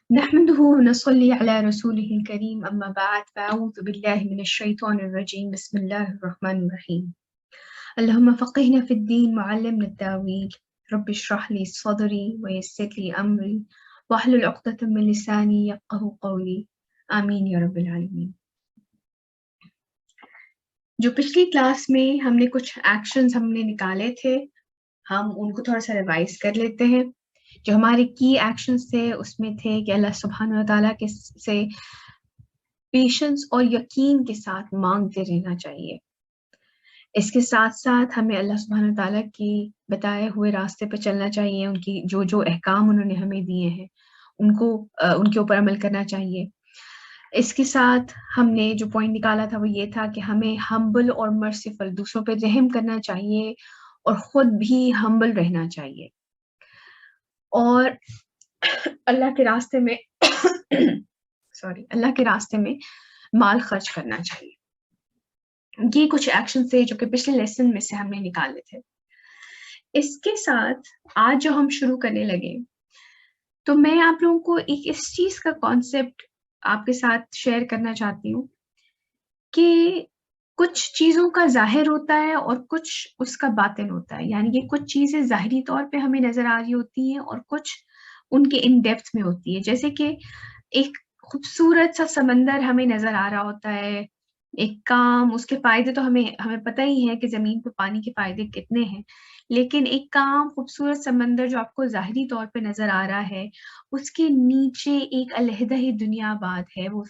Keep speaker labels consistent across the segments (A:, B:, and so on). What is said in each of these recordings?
A: نحمده ونصلي على رسوله الكريم أما بعد فأعوذ بالله من الشيطان الرجيم بسم الله الرحمن الرحيم اللهم فقهنا في الدين وعلمنا التأويل رب اشرح لي صدري ويسر لي أمري واحلل عقدة من لساني يفقهوا قولي آمین یا رب العالمین۔ جو پچھلی کلاس میں ہم نے کچھ ایکشنز ہم نے نکالے تھے، ہم ان کو تھوڑا سا ریوائز کر لیتے ہیں۔ جو ہمارے کی ایکشنز تھے اس میں تھے کہ اللہ سبحانہ و تعالیٰ کے سے پیشنس اور یقین کے ساتھ مانگتے رہنا چاہیے۔ اس کے ساتھ ساتھ ہمیں اللہ سبحانہ و تعالیٰ کی بتائے ہوئے راستے پہ چلنا چاہیے، ان کی جو احکام انہوں نے ہمیں دیے ہیں ان کے اوپر عمل کرنا چاہیے۔ اس کے ساتھ ہم نے جو پوائنٹ نکالا تھا وہ یہ تھا کہ ہمیں ہمبل اور مرسیفل دوسروں پہ رحم کرنا چاہیے اور خود بھی ہمبل رہنا چاہیے، اور اللہ کے راستے میں اللہ کے راستے میں مال خرچ کرنا چاہیے۔ یہ کچھ ایکشن تھے جو کہ پچھلے لیسن میں سے ہم نے نکالے تھے۔ اس کے ساتھ آج جو ہم شروع کرنے لگے تو میں آپ لوگوں کو اس چیز کا کانسیپٹ آپ کے ساتھ شیئر کرنا چاہتی ہوں کہ کچھ چیزوں کا ظاہر ہوتا ہے اور کچھ اس کا باطن ہوتا ہے، یعنی کہ کچھ چیزیں ظاہری طور پہ ہمیں نظر آ رہی ہوتی ہیں اور کچھ ان کے ان ڈیپتھ میں ہوتی ہے۔ جیسے کہ ایک خوبصورت سا سمندر ہمیں نظر آ رہا ہوتا ہے، ایک کام، اس کے فائدے تو ہمیں پتہ ہی ہے کہ زمین پہ پانی کے فائدے کتنے ہیں، لیکن ایک کام خوبصورت سمندر جو آپ کو ظاہری طور پہ نظر آ رہا ہے، اس کے نیچے ایک علیحدہ ہی دنیا آباد ہے، وہ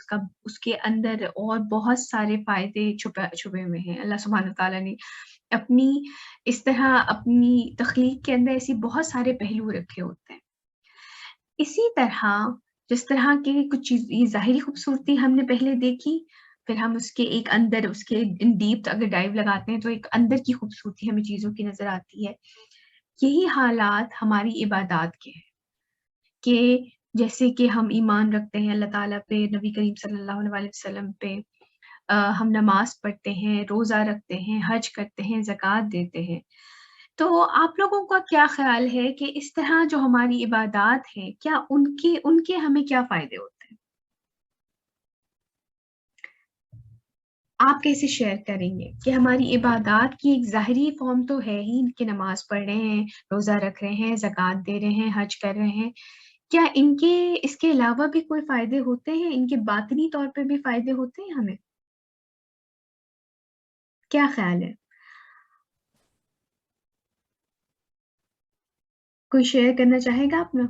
A: اس کے اندر اور بہت سارے فائدے چھپے ہوئے ہیں۔ اللہ سبحانہ تعالیٰ نے اس طرح اپنی تخلیق کے اندر ایسی بہت سارے پہلو رکھے ہوتے ہیں۔ اسی طرح جس طرح کی کچھ چیز یہ ظاہری خوبصورتی ہم نے پہلے دیکھی، پھر ہم اس کے ایک اندر، اس کے ان ڈیپ اگر ڈائیو لگاتے ہیں تو ایک اندر کی خوبصورتی ہمیں چیزوں کی نظر آتی ہے۔ یہی حالات ہماری عبادات کے ہیں کہ جیسے کہ ہم ایمان رکھتے ہیں اللہ تعالیٰ پہ، نبی کریم صلی اللہ علیہ وسلم پہ، ہم نماز پڑھتے ہیں، روزہ رکھتے ہیں، حج کرتے ہیں، زکوٰۃ دیتے ہیں۔ تو آپ لوگوں کا کیا خیال ہے کہ اس طرح جو ہماری عبادات ہیں، کیا ان کے ہمیں کیا فائدے ہوتے ہیں؟ آپ کیسے شیئر کریں گے کہ ہماری عبادات کی ایک ظاہری فارم تو ہے ہی کہ نماز پڑھ رہے ہیں، روزہ رکھ رہے ہیں، زکوٰۃ دے رہے ہیں، حج کر رہے ہیں، کیا اس کے علاوہ بھی کوئی فائدے ہوتے ہیں؟ ان کے باطنی طور پہ بھی فائدے ہوتے ہیں ہمیں؟ کیا خیال ہے؟ کوئی شیئر کرنا چاہے گا اپنا؟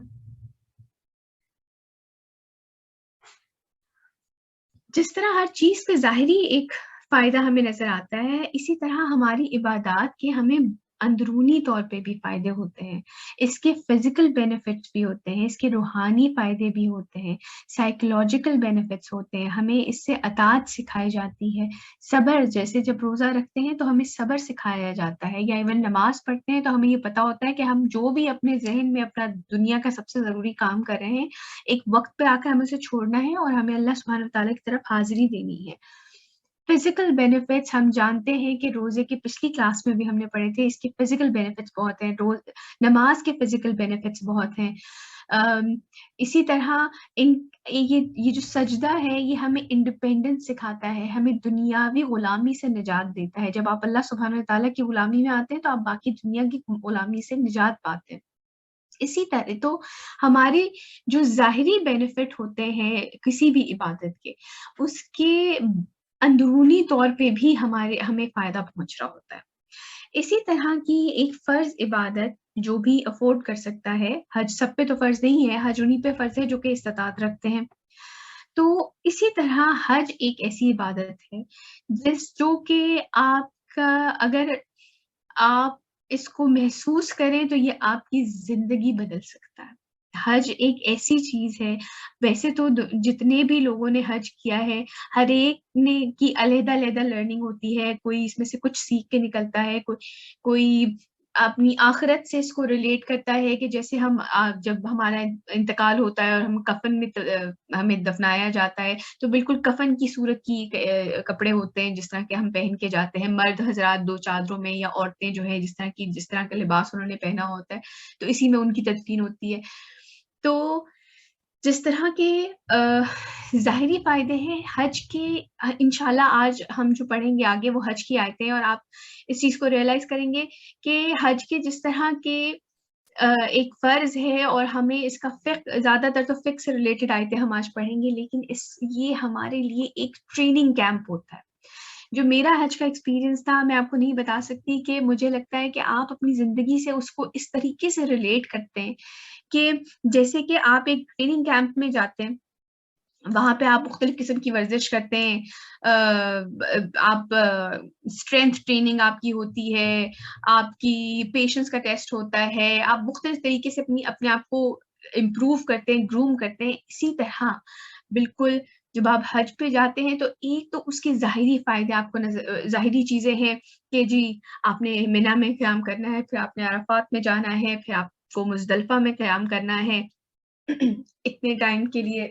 A: جس طرح ہر چیز پہ ظاہری ایک فائدہ ہمیں نظر آتا ہے، اسی طرح ہماری عبادات کے ہمیں اندرونی طور پہ بھی فائدے ہوتے ہیں۔ اس کے فزیکل بینیفٹس بھی ہوتے ہیں، اس کے روحانی فائدے بھی ہوتے ہیں، سائیکولوجیکل بینیفٹس ہوتے ہیں، ہمیں اس سے اطاعت سکھائی جاتی ہے۔ صبر، جیسے جب روزہ رکھتے ہیں تو ہمیں صبر سکھایا جاتا ہے، یا ایون نماز پڑھتے ہیں تو ہمیں یہ پتا ہوتا ہے کہ ہم جو بھی اپنے ذہن میں اپنا دنیا کا سب سے ضروری کام کر رہے ہیں، ایک وقت پہ آ کر ہمیں اسے چھوڑنا ہے اور ہمیں اللہ سبحانہ وتعالیٰ کی طرف حاضری دینی ہے۔ فزیکل بینیفٹس ہم جانتے ہیں کہ روزے کی پچھلی کلاس میں بھی ہم نے پڑھے تھے، اس کے فزیکل بینیفٹس بہت ہیں، نماز کے فزیکل بینیفٹس بہت ہیں۔ اسی طرح یہ جو سجدہ ہے یہ ہمیں انڈیپینڈنس سکھاتا ہے، ہمیں دنیاوی غلامی سے نجات دیتا ہے۔ جب آپ اللہ سبحانہ وتعالیٰ کی غلامی میں آتے ہیں تو آپ باقی دنیا کی غلامی سے نجات پاتے ہیں۔ اسی طرح تو ہمارے جو ظاہری بینیفٹ ہوتے ہیں کسی بھی عبادت کے، اس کے اندرونی طور پہ بھی ہمیں فائدہ پہنچ رہا ہوتا ہے۔ اسی طرح کی ایک فرض عبادت جو بھی افورڈ کر سکتا ہے، حج سب پہ تو فرض نہیں ہے، حج انہی پہ فرض ہے جو کہ استطاعت رکھتے ہیں۔ تو اسی طرح حج ایک ایسی عبادت ہے جو کہ آپ کا، اگر آپ اس کو محسوس کریں تو یہ آپ کی زندگی بدل سکتا ہے۔ حج ایک ایسی چیز ہے، ویسے تو جتنے بھی لوگوں نے حج کیا ہے، ہر ایک نے کی علیحدہ علیحدہ لرننگ ہوتی ہے، کوئی اس میں سے کچھ سیکھ کے نکلتا ہے، کوئی اپنی آخرت سے اس کو ریلیٹ کرتا ہے کہ جیسے ہم جب ہمارا انتقال ہوتا ہے اور ہم کفن میں ہمیں دفنایا جاتا ہے تو بالکل کفن کی صورت کی کپڑے ہوتے ہیں جس طرح کے ہم پہن کے جاتے ہیں، مرد حضرات 2 چادروں میں، یا عورتیں جو ہے جس طرح کا لباس انہوں نے پہنا ہوتا ہے، تو اسی میں ان کی تدفین ہوتی ہے۔ تو جس طرح کے ظاہری فائدے ہیں حج کے، انشاءاللہ آج ہم جو پڑھیں گے آگے وہ حج کی آیتیں، اور آپ اس چیز کو ریئلائز کریں گے کہ حج کے جس طرح کے ایک فرض ہے، اور ہمیں اس کا زیادہ تر تو فقہ سے ریلیٹڈ آیتیں ہم آج پڑھیں گے، لیکن یہ ہمارے لیے ایک ٹریننگ کیمپ ہوتا ہے۔ جو میرا حج کا ایکسپیرینس تھا، میں آپ کو نہیں بتا سکتی، کہ مجھے لگتا ہے کہ آپ اپنی زندگی سے اس کو اس طریقے سے ریلیٹ کرتے ہیں کہ جیسے کہ آپ ایک ٹریننگ کیمپ میں جاتے ہیں، وہاں پہ آپ مختلف قسم کی ورزش کرتے ہیں، آپ اسٹرینتھ ٹریننگ آپ کی ہوتی ہے، آپ کی پیشنس کا ٹیسٹ ہوتا ہے، آپ مختلف طریقے سے اپنے آپ کو امپروو کرتے ہیں، گروم کرتے ہیں۔ اسی طرح بالکل جب آپ حج پہ جاتے ہیں تو ایک تو اس کے ظاہری فائدے آپ کو ظاہری چیزیں ہیں کہ جی آپ نے منی میں قیام کرنا ہے، پھر آپ نے عرفات میں جانا ہے، پھر آپ کو مزدلفہ میں قیام کرنا ہے اتنے ٹائم کے لیے،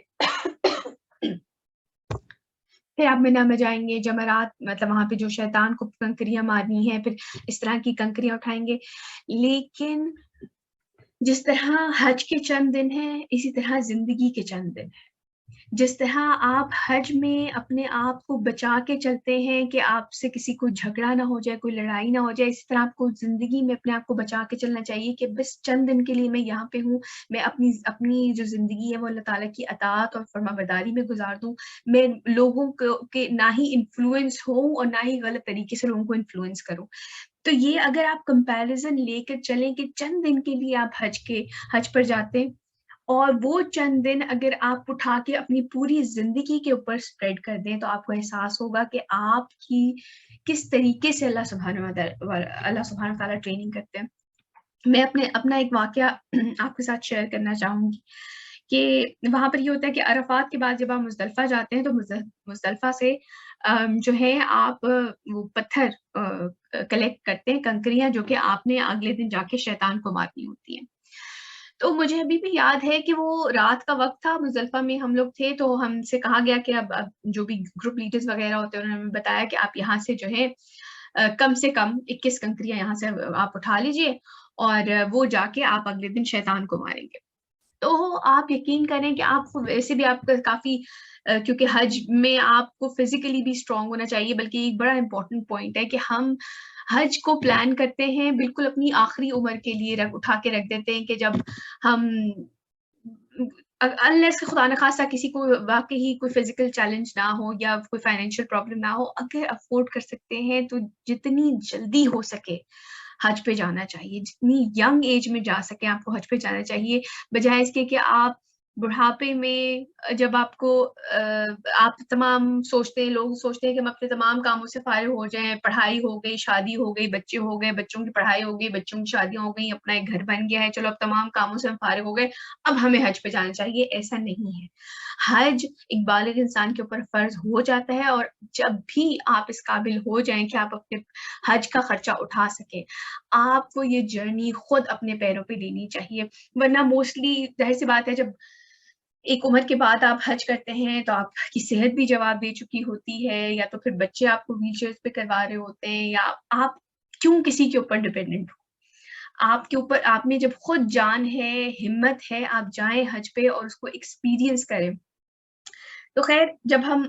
A: پھر آپ منی میں جائیں گے، جمرات مطلب وہاں پہ جو شیطان کو کنکریاں مارنی ہے، پھر اس طرح کی کنکریاں اٹھائیں گے۔ لیکن جس طرح حج کے چند دن ہیں، اسی طرح زندگی کے چند دن ہیں۔ جس طرح آپ حج میں اپنے آپ کو بچا کے چلتے ہیں کہ آپ سے کسی کو جھگڑا نہ ہو جائے، کوئی لڑائی نہ ہو جائے، اسی طرح آپ کو زندگی میں اپنے آپ کو بچا کے چلنا چاہیے کہ بس چند دن کے لیے میں یہاں پہ ہوں، میں اپنی جو زندگی ہے وہ اللہ تعالیٰ کی اطاعت اور فرما برداری میں گزار دوں، میں لوگوں کو کے نہ ہی انفلوئنس ہوں اور نہ ہی غلط طریقے سے لوگوں کو انفلوئنس کروں۔ تو یہ اگر آپ کمپیریزن لے کر چلیں کہ چند دن کے لیے آپ حج پر جاتے ہیں، اور وہ چند دن اگر آپ اٹھا کے اپنی پوری زندگی کے اوپر اسپریڈ کر دیں تو آپ کو احساس ہوگا کہ آپ کی کس طریقے سے اللہ سبحانہ وتعالیٰ ٹریننگ کرتے ہیں۔ میں اپنا ایک واقعہ آپ کے ساتھ شیئر کرنا چاہوں گی کہ وہاں پر یہ ہوتا ہے کہ عرفات کے بعد جب آپ مزدلفہ جاتے ہیں تو مزدلفہ سے جو ہے آپ وہ پتھر کلیکٹ کرتے ہیں، کنکریاں، جو کہ آپ نے اگلے دن جا کے شیطان کو مارنی ہوتی ہیں۔ تو مجھے ابھی بھی یاد ہے کہ وہ رات کا وقت تھا، مزدلفہ میں ہم لوگ تھے، تو ہم سے کہا گیا کہ اب جو بھی گروپ لیڈرز وغیرہ ہوتے ہیں انہوں نے ہمیں بتایا کہ آپ یہاں سے جو ہے کم سے کم 21 کنکریاں یہاں سے آپ اٹھا لیجئے، اور وہ جا کے آپ اگلے دن شیطان کو ماریں گے۔ تو آپ یقین کریں کہ آپ کو ویسے بھی آپ کا کافی کیونکہ حج میں آپ کو فزیکلی بھی اسٹرانگ ہونا چاہیے، بلکہ ایک بڑا امپورٹنٹ پوائنٹ ہے کہ ہم حج کو پلان کرتے ہیں بالکل اپنی آخری عمر کے لیے، اٹھا کے رکھ دیتے ہیں کہ جب ہم انلیس کہ خدا نخواستہ کسی کو واقعی کوئی فزیکل چیلنج نہ ہو یا کوئی فائنینشیل پرابلم نہ ہو، اگر افورڈ کر سکتے ہیں تو جتنی جلدی ہو سکے حج پہ جانا چاہیے، جتنی ینگ ایج میں جا سکیں آپ کو حج پہ جانا چاہیے، بجائے اس کے کہ آپ بڑھاپے میں جب آپ کو آپ تمام سوچتے ہیں، لوگ سوچتے ہیں کہ ہم اپنے تمام کاموں سے فارغ ہو جائیں، پڑھائی ہو گئی، شادی ہو گئی، بچے ہو گئے، بچوں کی پڑھائی ہو گئی، بچوں کی شادیاں ہو گئی، اپنا ایک گھر بن گیا ہے، چلو اب تمام کاموں سے ہم فارغ ہو گئے، اب ہمیں حج پہ جانا چاہیے۔ ایسا نہیں ہے، حج ایک بالغ انسان کے اوپر فرض ہو جاتا ہے، اور جب بھی آپ اس قابل ہو جائیں کہ آپ اپنے حج کا خرچہ اٹھا سکیں، آپ کو یہ جرنی خود اپنے پیروں پہ لینی چاہیے، ورنہ موسٹلی ظاہر سی بات ہے جب ایک عمر کے بعد آپ حج کرتے ہیں تو آپ کی صحت بھی جواب دے چکی ہوتی ہے، یا تو پھر بچے آپ کو ویل چیئرز پہ کروا رہے ہوتے ہیں، یا آپ کیوں کسی کے اوپر ڈپینڈنٹ ہو، آپ کے اوپر آپ میں جب خود جان ہے، ہمت ہے، آپ جائیں حج پہ اور اس کو ایکسپیرینس کریں۔ تو خیر جب ہم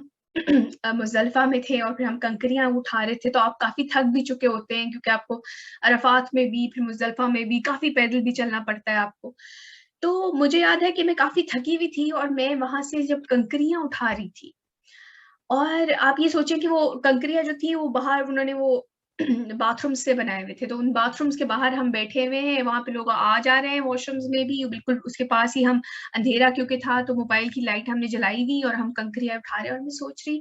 A: مزدلفہ میں تھے اور پھر ہم کنکریاں اٹھا رہے تھے تو آپ کافی تھک بھی چکے ہوتے ہیں، کیونکہ آپ کو عرفات میں بھی پھر مزدلفہ میں بھی کافی پیدل بھی چلنا پڑتا ہے آپ کو۔ تو مجھے یاد ہے کہ میں کافی تھکی ہوئی تھی اور میں وہاں سے جب کنکریاں اٹھا رہی تھی، اور آپ یہ سوچیں کہ وہ کنکریاں جو تھی وہ باہر انہوں نے وہ باتھ روم سے بنائے ہوئے تھے، تو ان باتھ رومس کے باہر ہم بیٹھے ہوئے ہیں، وہاں پہ لوگ آ جا رہے ہیں واش رومز میں بھی، بالکل اس کے پاس ہی ہم، اندھیرا کیونکہ تھا تو موبائل کی لائٹ ہم نے جلائی ہوئی اور ہم کنکریاں اٹھا رہے ہیں، اور میں سوچ رہی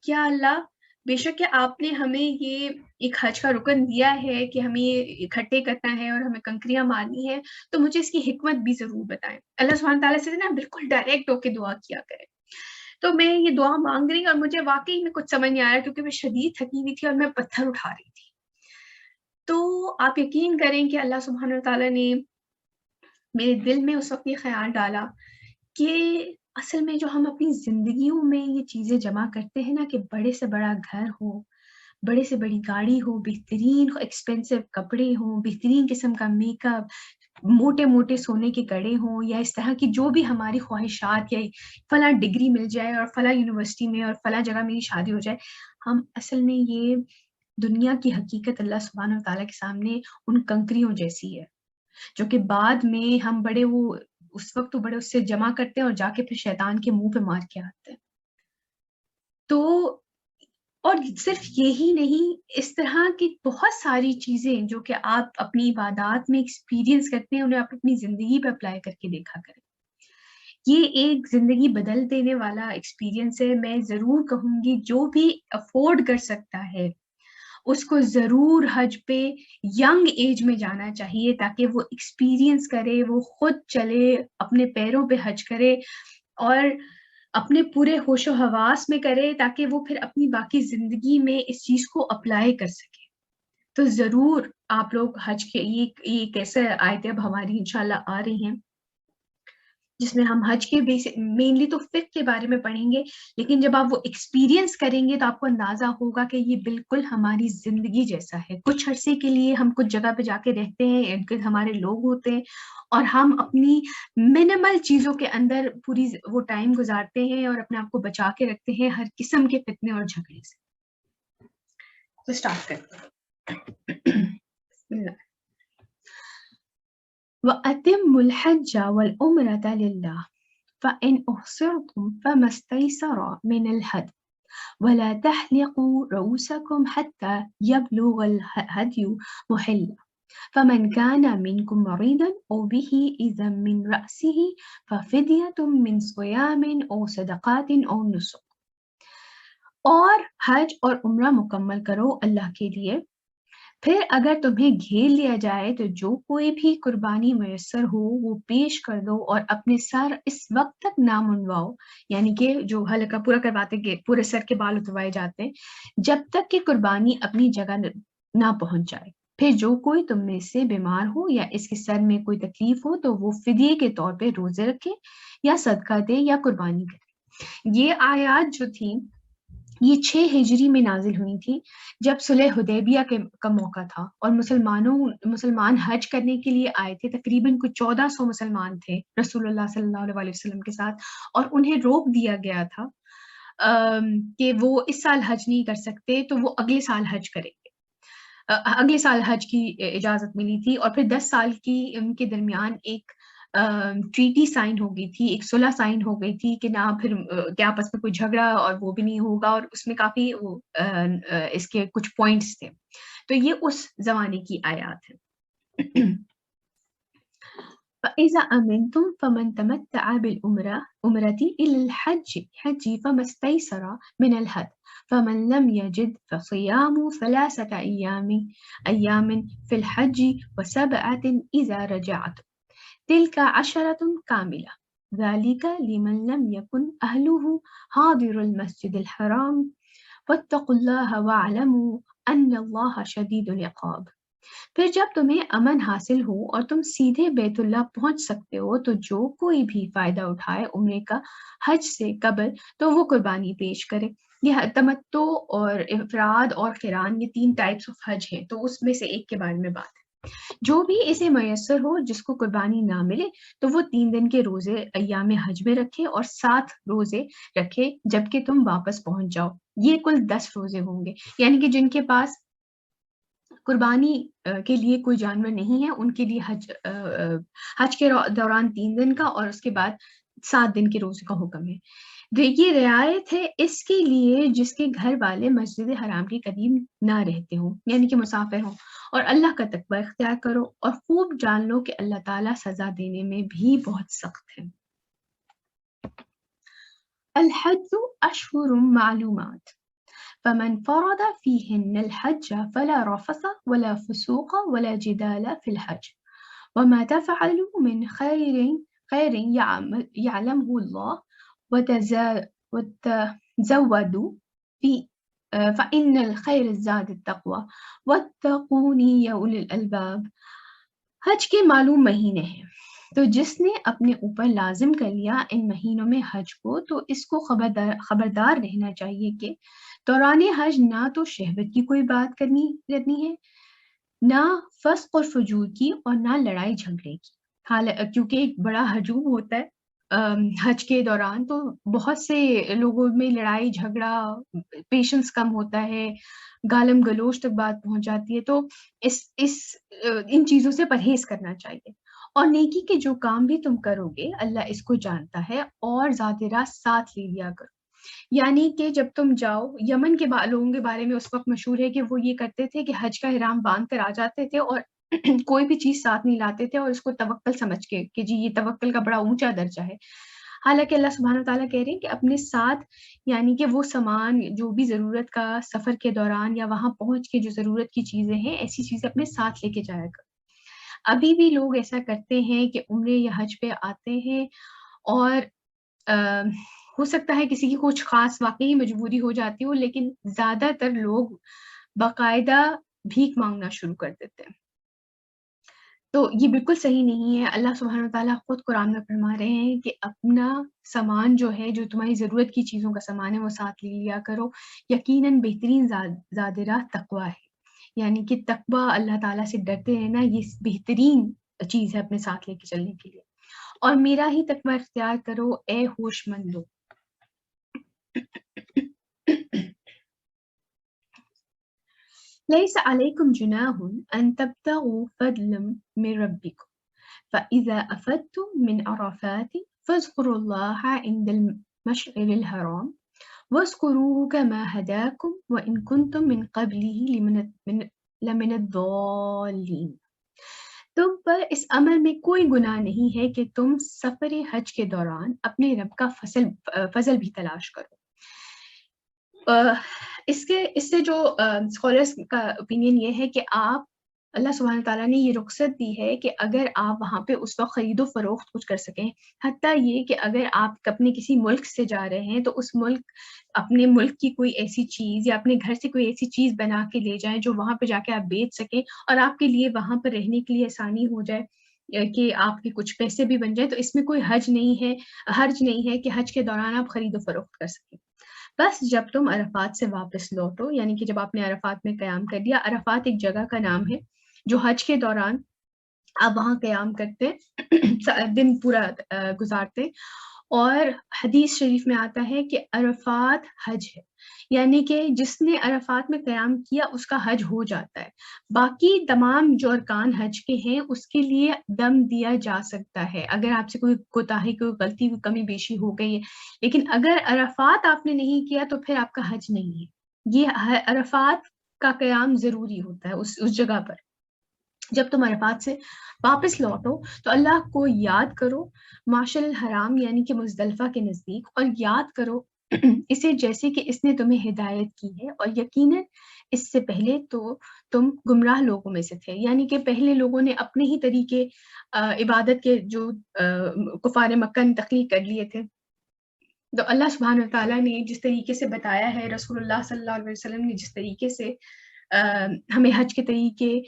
A: کیا اللہ، بے شک کہ آپ نے ہمیں یہ ایک حج کا رکن دیا ہے کہ ہمیں یہ اکٹھے کرنا ہے اور ہمیں کنکریاں مارنی ہے، تو مجھے اس کی حکمت بھی ضرور بتائیں۔ اللہ سبحانہ تعالیٰ سے نا بالکل ڈائریکٹ ہو کے دعا کیا کرے۔ تو میں یہ دعا مانگ رہی اور مجھے واقعی میں کچھ سمجھ نہیں آ رہا کیونکہ میں شدید تھکی ہوئی تھی اور میں پتھر اٹھا رہی تھی۔ تو آپ یقین کریں کہ اللہ سبحانہ تعالیٰ نے میرے دل میں اس وقت یہ خیال ڈالا کہ اصل میں جو ہم اپنی زندگیوں میں یہ چیزیں جمع کرتے ہیں نا، کہ بڑے سے بڑا گھر ہو، بڑے سے بڑی گاڑی ہو، بہترین ایکسپینسو کپڑے ہوں، بہترین قسم کا میک اپ، موٹے موٹے سونے کے کڑے ہوں یا اس طرح کی جو بھی ہماری خواہشات، یا فلاں ڈگری مل جائے اور فلاں یونیورسٹی میں اور فلاں جگہ میری شادی ہو جائے، ہم اصل میں یہ دنیا کی حقیقت اللہ سبحانہ وتعالیٰ کے سامنے ان کنکریوں جیسی ہے، جو کہ بعد میں ہم بڑے وہ اس وقت تو بڑے اس سے جمع کرتے ہیں اور جا کے پھر شیطان کے منہ پہ مار کے آتے ہیں۔ تو اور صرف یہی نہیں، اس طرح کی بہت ساری چیزیں جو کہ آپ اپنی عبادات میں ایکسپیرینس کرتے ہیں، انہیں آپ اپنی زندگی پہ اپلائی کر کے دیکھا کریں۔ یہ ایک زندگی بدل دینے والا ایکسپیرینس ہے۔ میں ضرور کہوں گی جو بھی افورڈ کر سکتا ہے اس کو ضرور حج پہ ینگ ایج میں جانا چاہیے، تاکہ وہ ایکسپیرینس کرے، وہ خود چلے، اپنے پیروں پہ حج کرے اور اپنے پورے ہوش و حواس میں کرے، تاکہ وہ پھر اپنی باقی زندگی میں اس چیز کو اپلائی کر سکے۔ تو ضرور آپ لوگ حج کے یہ کیسے آیتیں اب ہماری انشاءاللہ آ رہی ہیں جس میں ہم حج کے مینلی تو فقہ کے بارے میں پڑھیں گے، لیکن جب آپ وہ ایکسپیرینس کریں گے تو آپ کو اندازہ ہوگا کہ یہ بالکل ہماری زندگی جیسا ہے۔ کچھ عرصے کے لیے ہم کچھ جگہ پہ جا کے رہتے ہیں، ارد گرد ہمارے لوگ ہوتے ہیں اور ہم اپنی منیمل چیزوں کے اندر پوری وہ ٹائم گزارتے ہیں اور اپنے آپ کو بچا کے رکھتے ہیں ہر قسم کے فتنے اور جھگڑے سے۔ تو اسٹارٹ کرتے ہیں۔ بسم اللہ۔ وَأَتِمُّوا الْحَجَّ وَالْعُمْرَةَ لِلَّهِ فَإِنْ أُحْصِرْتُمْ فَمَا اسْتَيْسَرَ مِنَ الْهَدْيِ وَلَا تَحْلِقُوا رُؤُوسَكُمْ حَتَّى يَبْلُغَ الْهَدْيُ مُحِلَّهُ فَمَنْ كَانَ مِنْكُمْ مَرِيضًا أَوْ بِهِ أَذًى مِنْ رَأْسِهِ فَفِدْيَةٌ مِنْ صِيَامٍ أَوْ صَدَقَةٍ أَوْ نُسُكٍ۔ اور حج اور عمرہ مکمل کرو اللہ کے لیے، پھر اگر تمہیں گھیر لیا جائے تو جو کوئی بھی قربانی میسر ہو وہ پیش کر دو، اور اپنے سر اس وقت تک نہ منڈواؤ، یعنی کہ جو حلقہ پورا کرواتے کہ پورے سر کے بال اتروائے جاتے ہیں، جب تک کہ قربانی اپنی جگہ نہ پہنچ جائے۔ پھر جو کوئی تم میں سے بیمار ہو یا اس کے سر میں کوئی تکلیف ہو تو وہ فدیے کے طور پہ روزے رکھے یا صدقہ دے یا قربانی کرے۔ یہ آیات جو تھیں یہ 6 ہجری میں نازل ہوئی تھی، جب صلح حدیبیہ کا موقع تھا اور مسلمان حج کرنے کے لیے آئے تھے۔ تقریباً کچھ 1400 مسلمان تھے رسول اللہ صلی اللہ علیہ وسلم کے ساتھ، اور انہیں روک دیا گیا تھا کہ وہ اس سال حج نہیں کر سکتے، تو وہ اگلے سال حج کریں گے۔ اگلے سال حج کی اجازت ملی تھی، اور پھر 10 سال کی ان کے درمیان ایک ٹریٹی سائن ہو گئی تھی، ایک صلح سائن ہو گئی تھی کہ نہ پھر کیا آپس میں کوئی جھگڑا اور وہ بھی نہیں ہوگا، اور اس میں کافی اس کے کچھ پوائنٹس تھے۔ تو یہ اس زمانے کی آیات ہے۔ فَإِذَا أَمِنْتُمْ فَمَنْ تَمَتَّعَ بِالْعُمْرَةِ إِلَى الْحَجِّ فَمَا اسْتَيْسَرَ مِنَ الْهَدْيِ فَمَنْ لَمْ يَجِدْ فَصِيَامُ 3 أَيَّامٍ فِي الْحَجِّ و7 إِذَا رَجَعْتُمْ تِلْكَ 10 كَامِلَةٌ ذَلِكَ لِمَنْ لَمْ يَكُنْ أَهْلُهُ حَاضِرُ الْمَسْجِدِ الْحَرَامِ وَاتَّقُوا اللَّهَ وَاعْلَمُوا أَنَّ اللَّهَ شَدِيدُ الْعِقَابِ۔ پھر جب تمہیں امن حاصل ہو اور تم سیدھے بیت اللہ پہنچ سکتے ہو تو جو کوئی بھی فائدہ اٹھائے عمرے کا حج سے قبل تو وہ قربانی پیش کرے۔ یہ تمتع اور افراد اور قران یہ 3 ٹائپس آف حج ہیں، تو اس میں سے ایک کے بارے میں بات ہے۔ جو بھی اسے میسر ہو جس کو قربانی نہ ملے تو وہ 3 دن کے روزے ایام حج میں رکھے اور 7 روزے رکھے جبکہ تم واپس پہنچ جاؤ۔ یہ کل 10 روزے ہوں گے، یعنی کہ جن کے پاس قربانی کے لیے کوئی جانور نہیں ہے ان کے لیے حج کے دوران 3 دن کا اور اس کے بعد 7 دن کے روزے کا حکم ہے۔ یہ رعایت ہے اس کے لیے جس کے گھر والے مسجد حرام کے قریب نہ رہتے ہوں، یعنی کہ مسافر ہوں، اور اللہ کا تقوی اختیار کرو اور خوب جان لو کہ اللہ تعالیٰ سزا دینے میں بھی بہت سخت ہے۔ الحج اشہر معلومات فمن فرض فيهن الحج فلا رفث ولا فسوق ولا جدال في الحج وما تفعلوا من خير يعلمه الله وتزودوا فإن الخير الزاد التقوى واتقوني يا أولي الألباب۔ حج کے معلوم مہینے ہیں، تو جس نے اپنے اوپر لازم کر لیا ان مہینوں میں حج کو تو اس کو خبردار رہنا چاہیے کہ دوران حج نہ تو شہوت کی کوئی بات کرنی ہے نہ فسق اور فجور کی اور نہ لڑائی جھگڑے کی، کیونکہ ایک بڑا ہجوم ہوتا ہے حج کے دوران، تو بہت سے لوگوں میں لڑائی جھگڑا، پیشنس کم ہوتا ہے، گالم گلوچ تک بات پہنچ جاتی ہے، تو اس ان چیزوں سے پرہیز کرنا چاہیے۔ اور نیکی کے جو کام بھی تم کرو گے اللہ اس کو جانتا ہے، اور ذات راہ ساتھ لے لیا کرو۔ یعنی کہ جب تم جاؤ، یمن کے لوگوں کے بارے میں اس وقت مشہور ہے کہ وہ یہ کرتے تھے کہ حج کا احرام باندھ کر آ جاتے تھے اور کوئی بھی چیز ساتھ نہیں لاتے تھے، اور اس کو توکل سمجھ کے کہ جی یہ توکل کا بڑا اونچا درجہ ہے۔ حالانکہ اللہ سبحانہ وتعالیٰ کہہ رہے ہیں کہ اپنے ساتھ، یعنی کہ وہ سامان جو بھی ضرورت کا سفر کے دوران یا وہاں پہنچ کے جو ضرورت کی چیزیں ہیں، ایسی چیزیں اپنے ساتھ لے کے جایا کرو۔ ابھی بھی لوگ ایسا کرتے ہیں کہ عمرے یا حج پہ آتے ہیں، اور ہو سکتا ہے کسی کی کچھ خاص واقعی مجبوری ہو جاتی ہو، لیکن زیادہ تر لوگ باقاعدہ بھیک مانگنا شروع کر دیتے ہیں۔ تو یہ بالکل صحیح نہیں ہے۔ اللہ سبحانہ وتعالیٰ خود قرآن میں فرما رہے ہیں کہ اپنا سامان جو ہے، جو تمہاری ضرورت کی چیزوں کا سامان ہے، وہ ساتھ لے لیا کرو۔ یقیناً بہترین زاد راہ تقویٰ ہے، یعنی کہ تقویٰ، اللہ تعالیٰ سے ڈرتے رہنا، یہ بہترین چیز ہے اپنے ساتھ لے کے چلنے کے لیے۔ اور میرا ہی تقویٰ اختیار کرو اے ہوش مندو۔ ليس عليكم جناح أن تبتغوا فضلا من ربكم فإذا أفدتم من عرفات فاذكروا الله عند المشعر الحرام واذكروه كما هداكم وإن كنتم من قبله لمن الضالين۔ تم پر اس عمل میں کوئی گناہ نہیں ہے کہ تم سفر حج کے دوران اپنے رب کا فضل بھی تلاش کرو۔ اس سے جو اسکالرس کا اوپینین یہ ہے کہ آپ، اللہ سبحانہ تعالیٰ نے یہ رخصت دی ہے کہ اگر آپ وہاں پہ اس وقت خرید و فروخت کچھ کر سکیں، حتیٰ یہ کہ اگر آپ اپنے کسی ملک سے جا رہے ہیں تو اس ملک، اپنے ملک کی کوئی ایسی چیز یا اپنے گھر سے کوئی ایسی چیز بنا کے لے جائیں جو وہاں پہ جا کے آپ بیچ سکیں، اور آپ کے لیے وہاں پر رہنے کے لیے آسانی ہو جائے کہ آپ کے کچھ پیسے بھی بن جائیں، تو اس میں کوئی حرج نہیں ہے کہ حج کے دوران آپ خرید و فروخت کر سکیں۔ بس جب تم عرفات سے واپس لوٹو، یعنی کہ جب آپ نے عرفات میں قیام کر لیا، عرفات ایک جگہ کا نام ہے جو حج کے دوران آپ وہاں قیام کرتے دن پورا گزارتے، اور حدیث شریف میں آتا ہے کہ عرفات حج ہے، یعنی کہ جس نے عرفات میں قیام کیا اس کا حج ہو جاتا ہے۔ باقی تمام جو ارکان حج کے ہیں اس کے لیے دم دیا جا سکتا ہے اگر آپ سے کوئی کوتاہی، کوئی غلطی، کوئی کمی بیشی ہو گئی ہے، لیکن اگر عرفات آپ نے نہیں کیا تو پھر آپ کا حج نہیں ہے۔ یہ عرفات کا قیام ضروری ہوتا ہے اس جگہ پر۔ جب تم عرفات سے واپس لوٹو تو اللہ کو یاد کرو معشر الحرام، یعنی کہ مزدلفہ کے نزدیک، اور یاد کرو اسے جیسے کہ اس نے تمہیں ہدایت کی ہے، اور یقیناً اس سے پہلے تو تم گمراہ لوگوں میں سے تھے، یعنی کہ پہلے لوگوں نے اپنے ہی طریقے عبادت کے جو کفار مکہ نے تخلیق کر لیے تھے۔ تو اللہ سبحانہ تعالیٰ نے جس طریقے سے بتایا ہے، رسول اللہ صلی اللہ علیہ وسلم نے جس طریقے سے ہمیں حج کے طریقے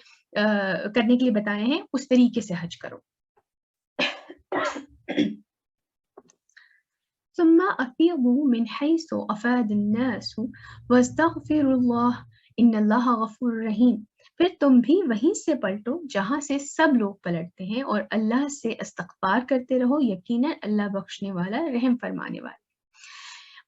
A: کرنے کے لیے بتائے ہیں، اس طریقے سے حج کرو۔ ثم افیضوا من حیث افاد الناس واستغفروا اللہ ان اللہ غفور رحیم۔ پھر تم بھی وہیں سے پلٹو جہاں سے سب لوگ پلٹتے ہیں، اور اللہ سے استغفار کرتے رہو، یقیناً اللہ بخشنے والا، رحم فرمانے والا۔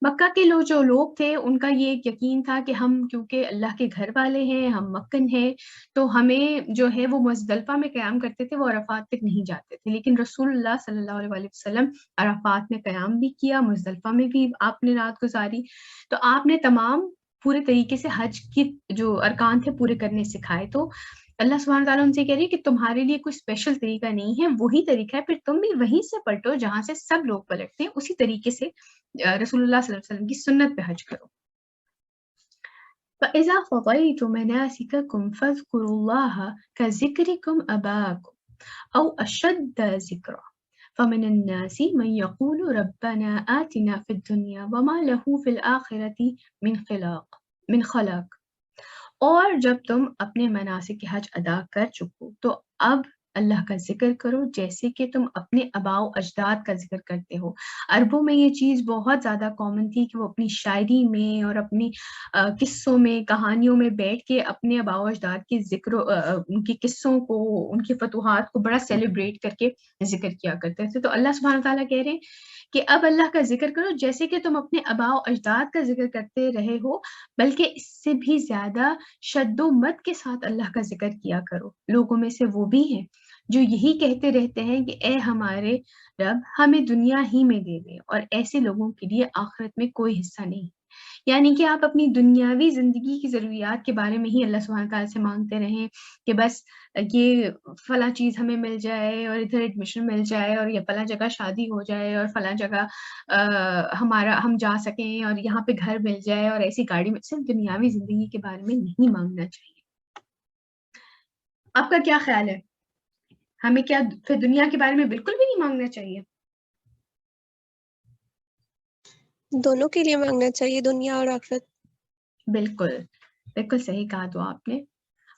A: مکہ کے جو لوگ تھے ان کا یہ ایک یقین تھا کہ ہم کیونکہ اللہ کے گھر والے ہیں، ہم مکن ہیں، تو ہمیں جو ہے وہ مزدلفہ میں قیام کرتے تھے، وہ عرفات تک نہیں جاتے تھے۔ لیکن رسول اللہ صلی اللہ علیہ وسلم عرفات میں قیام بھی کیا، مزدلفہ میں بھی آپ نے رات گزاری، تو آپ نے تمام پورے طریقے سے حج کی جو ارکان تھے پورے کرنے سکھائے۔ تو اللہ سبحانہ تعالیٰ ان سے کہہ رہی ہے کہ تمہارے لیے کوئی اسپیشل طریقہ نہیں ہے، وہی طریقہ ہے، پھر تم بھی وہیں سے پلٹو جہاں سے سب لوگ پلٹتے ہیں، اسی طریقے سے رسول اللہ صلی اللہ علیہ وسلم کی سنت پہ حج کرو۔ فَإِذَا قَضَيْتُم مَنَاسِكَكُمْ فَاذْكُرُوا اللَّهَ كَذِكْرِكُمْ آبَاءَكُمْ أَوْ أَشَدَّ ذِكْرًا فَمِنَ النَّاسِ مَن يَقُولُ رَبَّنَا آتِنَا فِي الدُّنْيَا وَمَا لَهُ فِي الْآخِرَةِ مِنْ خَلَاقٍ۔ اور جب تم اپنے مناسک حج ادا کر چکو تو اب اللہ کا ذکر کرو جیسے کہ تم اپنے آباء و اجداد کا ذکر کرتے ہو۔ عربوں میں یہ چیز بہت زیادہ کامن تھی کہ وہ اپنی شاعری میں اور اپنی قصوں میں، کہانیوں میں بیٹھ کے اپنے آباء و اجداد کے ان کے قصوں کو، ان کی فتوحات کو بڑا سیلیبریٹ کر کے ذکر کیا کرتے تھے۔ تو اللہ سبحانہ تعالیٰ کہہ رہے ہیں کہ اب اللہ کا ذکر کرو جیسے کہ تم اپنے آباء و اجداد کا ذکر کرتے رہے ہو، بلکہ اس سے بھی زیادہ شد و مد کے ساتھ اللہ کا ذکر کیا کرو۔ لوگوں میں سے وہ بھی ہیں جو یہی کہتے رہتے ہیں کہ اے ہمارے رب ہمیں دنیا ہی میں دے دے، اور ایسے لوگوں کے لیے آخرت میں کوئی حصہ نہیں۔ یعنی کہ آپ اپنی دنیاوی زندگی کی ضروریات کے بارے میں ہی اللہ سبحانہ تعالیٰ سے مانگتے رہیں کہ بس یہ فلاں چیز ہمیں مل جائے، اور ادھر ایڈمیشن مل جائے، اور یہ فلاں جگہ شادی ہو جائے، اور فلاں جگہ ہم جا سکیں، اور یہاں پہ گھر مل جائے، اور ایسی گاڑی میں۔ صرف دنیاوی زندگی کے بارے میں نہیں مانگنا چاہیے۔ آپ کا کیا خیال ہے؟ ہمیں کیا پھر دنیا کے بارے میں بالکل بھی نہیں مانگنا چاہیے؟
B: دونوں کے لیے مانگنا چاہیے، دنیا اور آخرت۔
A: بالکل بالکل صحیح کہا تو آپ نے۔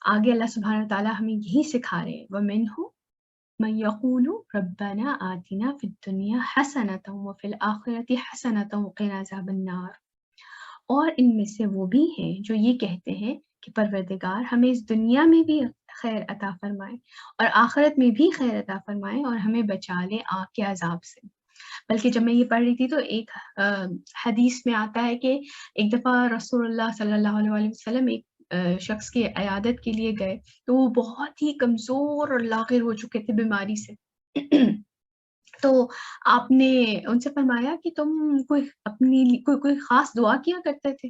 A: آگے اللہ سبحانہ تعالیٰ ہمیں یہی سکھا رہے ہیں، وَمِنْهُ مَن يَقُولُ رَبَّنَا آتِنَا فِي الدُّنْيَا حَسَنَةً وَفِي الْآخِرَةِ حَسَنَةً وَقِنَا عَذَابَ النَّارِ۔ اور ان میں سے وہ بھی ہیں جو یہ کہتے ہیں کہ پروردگار ہمیں اس دنیا میں بھی خیر عطا فرمائے اور آخرت میں بھی خیر عطا فرمائے، اور ہمیں بچا لے آگ کے عذاب سے۔ بلکہ جب میں یہ پڑھ رہی تھی تو ایک حدیث میں آتا ہے کہ ایک دفعہ رسول اللہ صلی اللہ علیہ وسلم ایک شخص کی عیادت کے لیے گئے، تو وہ بہت ہی کمزور اور لاغر ہو چکے تھے بیماری سے۔ تو آپ نے ان سے فرمایا کہ تم کوئی خاص دعا کیا کرتے تھے؟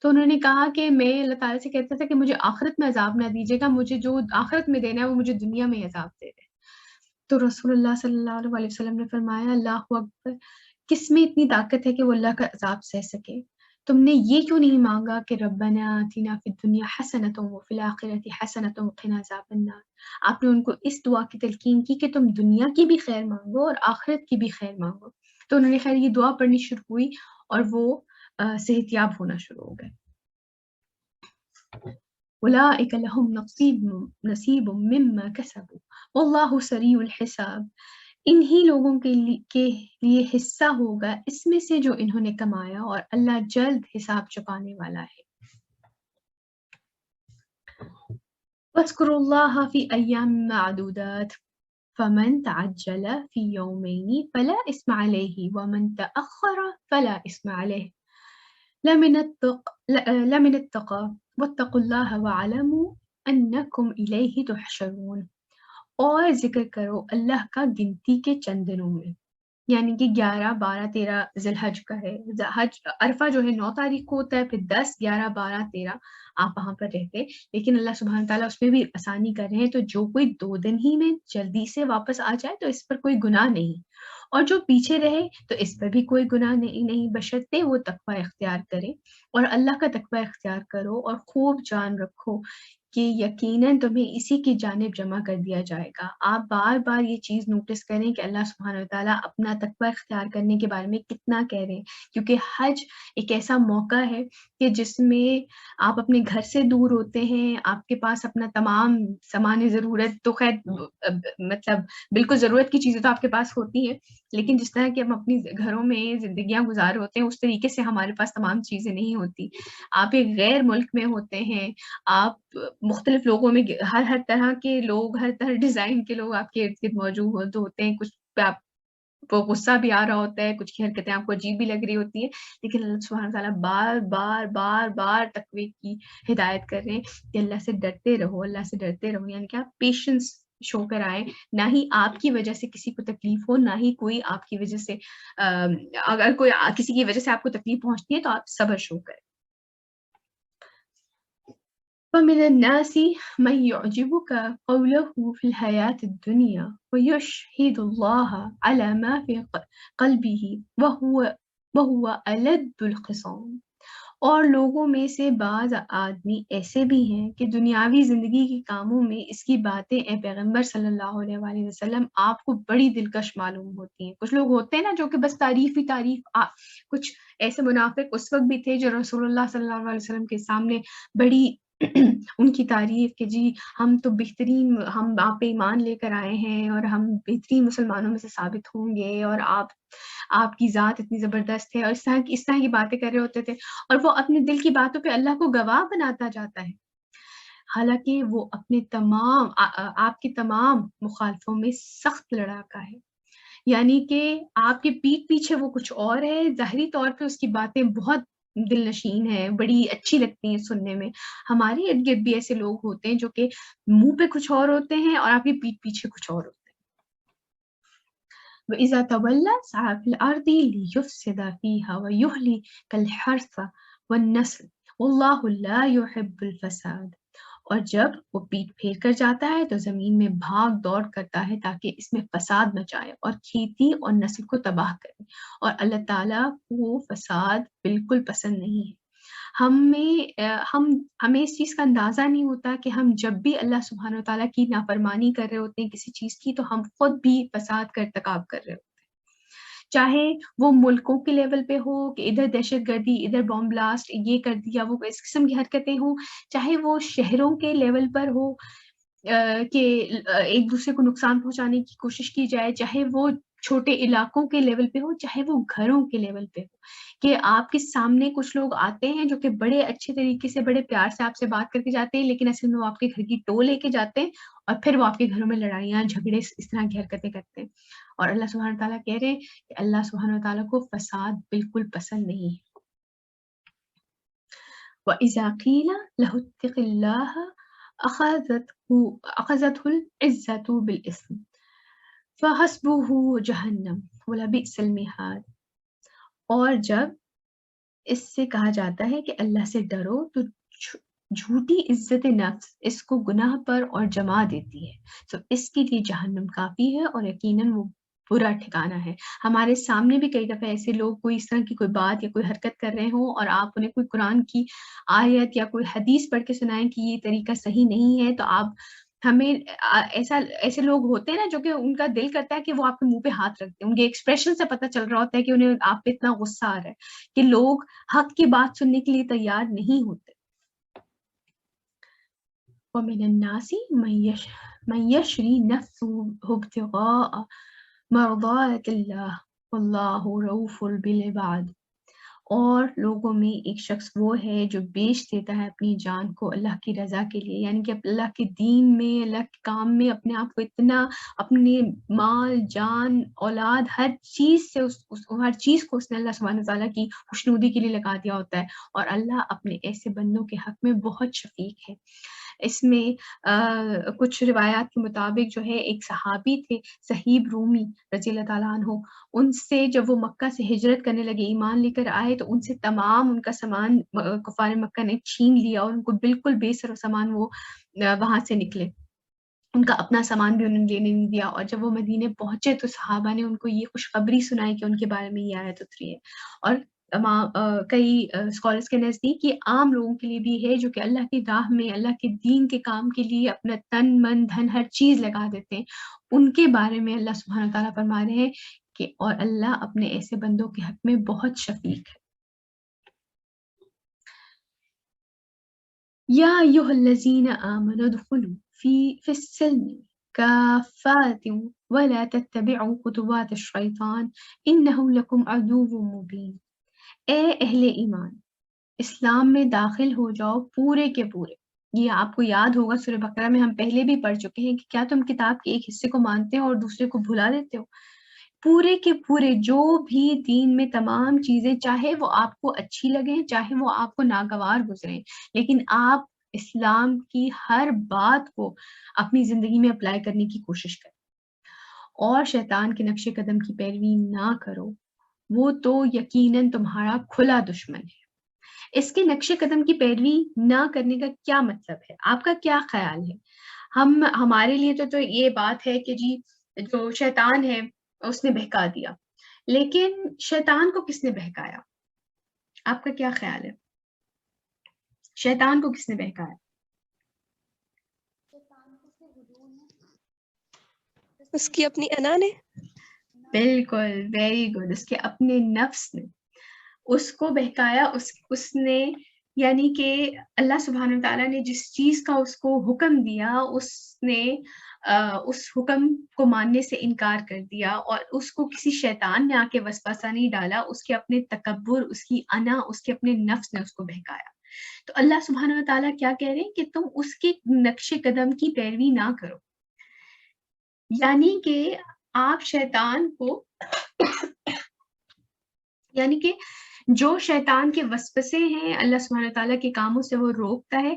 A: تو انہوں نے کہا کہ میں اللہ تعالیٰ سے کہتا تھا کہ مجھے آخرت میں عذاب نہ دیجیے گا، مجھے جو آخرت میں دینا ہے وہ مجھے دنیا میں عذاب دے دے۔ تو رسول اللہ صلی اللہ علیہ وسلم نے فرمایا، اللہ اکبر، کس میں اتنی طاقت ہے کہ وہ اللہ کا عذاب سہ سکے؟ تم نے یہ کیوں نہیں مانگا کہ ربنا آتنا فی الدنیا حسنۃ وفی الآخرۃ حسنۃ وقنا عذاب النار؟ آپ نے ان کو اس دعا کی تلقین کی کہ تم دنیا کی بھی خیر مانگو اور آخرت کی بھی خیر مانگو۔ تو انہوں نے خیر یہ دعا پڑھنی شروع ہوئی اور وہ صحت یاب ہونا شروع ہو گئے۔ اولئک لہم نصیب مما کسبوا واللہ سریع الحساب۔ انہی لوگوں کے لیے حصہ ہوگا اس میں سے جو انہوں نے کمایا، اور اللہ جلد حساب چکانے والا ہے۔ وَاذْكُرُوا اللَّهَ فِي أَيَّامٍ مَّعْدُودَاتٍ فَمَن تَعَجَّلَ فِي يَوْمَيْنِ فَلَا إِثْمَ عَلَيْهِ وَمَن تَأَخَّرَ فَلَا إِثْمَ عَلَيْهِ لمن اتقى واتقوا الله وَاعْلَمُوا أَنَّكُمْ إِلَيْهِ تُحْشَرُونَ۔ اور ذکر کرو اللہ کا گنتی کے چند دنوں میں، یعنی کہ 11، 12، 13 ذی الحج کا ہے۔ حج عرفہ جو ہے 9 تاریخ کو ہوتا ہے، پھر 10، 11، 12، 13 آپ وہاں پر رہتے، لیکن اللہ سبحانہ تعالیٰ اس میں بھی آسانی کر رہے ہیں، تو جو کوئی 2 دن ہی میں جلدی سے واپس آ جائے تو اس پر کوئی گناہ نہیں، اور جو پیچھے رہے تو اس پر بھی کوئی گناہ نہیں، بشرطے وہ تقوی اختیار کرے، اور اللہ کا تقوی اختیار کرو اور خوب جان رکھو کہ یقیناً تمہیں اسی کی جانب جمع کر دیا جائے گا۔ آپ بار بار یہ چیز نوٹس کریں کہ اللہ سبحانہ وتعالیٰ اپنا تقوی اختیار کرنے کے بارے میں کتنا کہہ رہے ہیں، کیونکہ حج ایک ایسا موقع ہے کہ جس میں آپ اپنے گھر سے دور ہوتے ہیں، آپ کے پاس اپنا تمام سامان ضرورت تو خیر مطلب بالکل ضرورت کی چیزیں تو آپ کے پاس ہوتی ہیں، لیکن جس طرح کہ ہم اپنی گھروں میں زندگیاں گزار ہوتے ہیں اس طریقے سے ہمارے پاس تمام چیزیں نہیں ہوتی۔ آپ ایک غیر ملک میں ہوتے ہیں، آپ مختلف لوگوں میں، ہر طرح کے لوگ، ہر طرح ڈیزائن کے لوگ آپ کے ارد گرد موجود ہوتے ہیں، کچھ پہ آپ کو غصہ بھی آ رہا ہوتا ہے، کچھ کی حرکتیں آپ کو عجیب بھی لگ رہی ہوتی ہیں، لیکن اللہ سبحانہ تعالیٰ بار بار بار بار تقوی کی ہدایت کر رہے ہیں کہ اللہ سے ڈرتے رہو، اللہ سے ڈرتے رہو، یعنی کہ آپ پیشنس شو کر آئے، نہ ہی آپ کی وجہ سے کسی کو تکلیف ہو، نہ ہی کوئی آپ کی وجہ سے اگر کوئی کسی کی وجہ سے آپ کو تکلیف پہنچتی ہے تو آپ صبر شو کریں۔ وَمِنَ النَّاسِ مَن يُعْجِبُكَ قَوْلُهُ فِي الْحَيَاةِ الدُّنْيَا وَيُشْهِدُ اللَّهَ عَلَى مَا فِي قَلْبِهِ وَهُوَ أَلَدُّ الْخِصَامِ۔ اور لوگوں میں سے بعض آدمی ایسے بھی ہیں کہ دنیاوی زندگی کے کاموں میں اس کی باتیں اے پیغمبر صلی اللہ علیہ وآلہ وسلم آپ کو بڑی دلکش معلوم ہوتی ہیں۔ کچھ لوگ ہوتے ہیں نا جو کہ بس تعریف ہی تعریف، کچھ ایسے منافق اس وقت بھی تھے جو رسول اللہ صلی اللہ علیہ وسلم کے سامنے بڑی ان کی تعریف کہ جی ہم تو بہترین، ہم آپ پہ ایمان لے کر آئے ہیں اور ہم بہترین مسلمانوں میں سے ثابت ہوں گے، اور آپ کی ذات اتنی زبردست ہے، اور اس طرح کی باتیں کر رہے ہوتے تھے، اور وہ اپنے دل کی باتوں پہ اللہ کو گواہ بناتا جاتا ہے، حالانکہ وہ اپنے تمام آپ کے تمام مخالفوں میں سخت لڑاکا ہے، یعنی کہ آپ کے پیٹھ پیچھے وہ کچھ اور ہے، ظاہری طور پہ اس کی باتیں بہت دل نشین ہے، بڑی اچھی لگتی ہیں سننے میں، ہمارے ارد گرد بھی ایسے لوگ ہوتے ہیں جو کہ منہ پہ کچھ اور ہوتے ہیں اور آپ کی پیٹھ پیچھے کچھ اور ہوتے ہیں۔ وَإِذَا تَوَلَّى سَعَى فِي الْأَرْضِ لِيُفْسِدَ فِيهَا وَيُهْلِكَ الْحَرْثَ وَالنَّسْلَ وَاللَّهُ لَا يُحِبُّ الْفَسَادَ، اور جب وہ پیٹ پھیر کر جاتا ہے تو زمین میں بھاگ دوڑ کرتا ہے تاکہ اس میں فساد مچائے اور کھیتی اور نسل کو تباہ کرے، اور اللہ تعالیٰ کو فساد بالکل پسند نہیں ہے۔ ہمیں اس چیز کا اندازہ نہیں ہوتا کہ ہم جب بھی اللہ سبحانہ و تعالیٰ کی نافرمانی کر رہے ہوتے ہیں کسی چیز کی، تو ہم خود بھی فساد کا ارتکاب کر رہے ہوتے ہیں، چاہے وہ ملکوں کے لیول پہ ہو کہ ادھر دہشت گردی، ادھر بم بلاسٹ، یہ کر دیا، وہ اس قسم کی حرکتیں ہوں، چاہے وہ شہروں کے لیول پر ہو کہ ایک دوسرے کو نقصان پہنچانے کی کوشش کی جائے، چاہے وہ چھوٹے علاقوں کے لیول پہ ہو، چاہے وہ گھروں کے لیول پہ ہو، کہ آپ کے سامنے کچھ لوگ آتے ہیں جو کہ بڑے اچھے طریقے سے، بڑے پیار سے آپ سے بات کر کے جاتے ہیں، لیکن اصل میں وہ آپ کے گھر کی ٹو لے کے جاتے ہیں، اور پھر وہ آپ کے گھروں میں لڑائیاں جھگڑے اس طرح کی حرکتیں کرتے ہیں، اور اللہ سبحانہ تعالیٰ کہہ رہے ہیں کہ اللہ سبحانہ تعالیٰ کو فساد بالکل پسند نہیں ہے۔ وَإِذَا قِيلَ لَهُ اتَّقِ اللَّهَ أَخَذَتْهُ الْعِزَّةُ بِالْإِثْمِ فَحَسْبُهُ جَهَنَّمُ وَلَبِئْسَ الْمِہَادُ، اور جب اس سے کہا جاتا ہے کہ اللہ سے ڈرو تو جھوٹی عزت نفس اس کو گناہ پر اور جما دیتی ہے، تو اس کے لیے جہنم کافی ہے اور یقیناً وہ برا ٹھکانہ ہے۔ ہمارے سامنے بھی کئی دفعہ ایسے لوگ کوئی اس طرح کی کوئی بات یا کوئی حرکت کر رہے ہوں اور آپ انہیں کوئی قرآن کی آیت یا کوئی حدیث پڑھ کے سنائیں کہ یہ طریقہ صحیح نہیں ہے، تو آپ ہمیں ایسے لوگ ہوتے ہیں نا جو کہ ان کا دل کرتا ہے کہ وہ آپ کے منہ پہ ہاتھ رکھ دیں، ان کے ایکسپریشن سے پتہ چل رہا ہوتا ہے کہ انہیں آپ پہ اتنا غصہ آ رہا ہے کہ لوگ حق کی بات سننے کے لیے تیار نہیں ہوتے۔ وَمِنَ النَّاسِ مَن يَشْرِي نَفْسَهُ ابْتِغَاءَ مَرْضَاتِ اللَّهِ وَاللَّهُ رَءُوفٌ بِالْعِبَادِ، اور لوگوں میں ایک شخص وہ ہے جو بیچ دیتا ہے اپنی جان کو اللہ کی رضا کے لیے، یعنی کہ اللہ کے دین میں، اللہ کے کام میں اپنے آپ کو اتنا، اپنے مال، جان، اولاد، ہر چیز سے ہر چیز کو اس نے اللہ سبحانہ تعالیٰ کی خوشنودی کے لیے لگا دیا ہوتا ہے، اور اللہ اپنے ایسے بندوں کے حق میں بہت شفیق ہے۔ اس میں کچھ روایات کے مطابق جو ہے ایک صحابی تھے صہیب رومی رضی اللہ تعالیٰ عنہ، ان سے جب وہ مکہ سے ہجرت کرنے لگے، ایمان لے کر آئے، تو ان سے تمام ان کا سامان کفار مکہ نے چھین لیا اور ان کو بالکل بے سر و سامان وہ وہاں سے نکلے، ان کا اپنا سامان بھی انہوں نے لینے نہیں دیا، اور جب وہ مدینے پہنچے تو صحابہ نے ان کو یہ خوشخبری سنائی کہ ان کے بارے میں یہ آیت اتری ہے، اور کئی اسکالرس کے نزدیک یہ عام لوگوں کے لیے بھی ہے جو کہ اللہ کی راہ میں، اللہ کے دین کے کام کے لیے اپنا تن من دھن ہر چیز لگا دیتے ہیں، ان کے بارے میں اللہ سبحانہ تعالیٰ فرما رہے ہیں کہ اور اللہ اپنے ایسے بندوں کے حق میں بہت شفیق ہے۔ یا ایھا الذین آمنوا ادخلوا فی السلم کافۃ ولا تتبعوا خطوات الشیطان انہ لکم عدو مبین، اے اہل ایمان، اسلام میں داخل ہو جاؤ پورے کے پورے۔ یہ آپ کو یاد ہوگا سورہ بقرہ میں ہم پہلے بھی پڑھ چکے ہیں کہ کیا تم کتاب کے ایک حصے کو مانتے ہو اور دوسرے کو بھلا دیتے ہو؟ پورے کے پورے جو بھی دین میں تمام چیزیں، چاہے وہ آپ کو اچھی لگیں، چاہے وہ آپ کو ناگوار گزریں، لیکن آپ اسلام کی ہر بات کو اپنی زندگی میں اپلائی کرنے کی کوشش کریں، اور شیطان کے نقش قدم کی پیروی نہ کرو، وہ تو یقیناً تمہارا کھلا دشمن ہے۔ اس کے نقش قدم کی پیروی نہ کرنے کا کیا مطلب ہے؟ آپ کا کیا خیال ہے؟ ہمارے لیے تو یہ بات ہے کہ جی جو شیطان ہے اس نے بہکا دیا، لیکن شیطان کو کس نے بہکایا؟ آپ کا کیا خیال ہے؟ شیطان کو کس نے بہکایا؟
B: اس کی اپنی انا نے۔
A: بالکل، ویری گڈ، اس کے اپنے نفس نے اس کو بہکایا، اس نے یعنی کہ اللہ سبحانہ وتعالیٰ نے جس چیز کا اس کو حکم دیا اس نے اس حکم کو ماننے سے انکار کر دیا، اور اس کو کسی شیطان نے آ کے وسوسہ نہیں ڈالا، اس کے اپنے تکبر، اس کی انا، اس کے اپنے نفس نے اس کو بہکایا۔ تو اللہ سبحانہ وتعالیٰ کیا کہہ رہے ہیں کہ تم اس کے نقش قدم کی پیروی نہ کرو، یعنی کہ آپ شیطان کو یعنی کہ جو شیطان کے وسوسے ہیں اللہ سبحانہ تعالیٰ کے کاموں سے وہ روکتا ہے،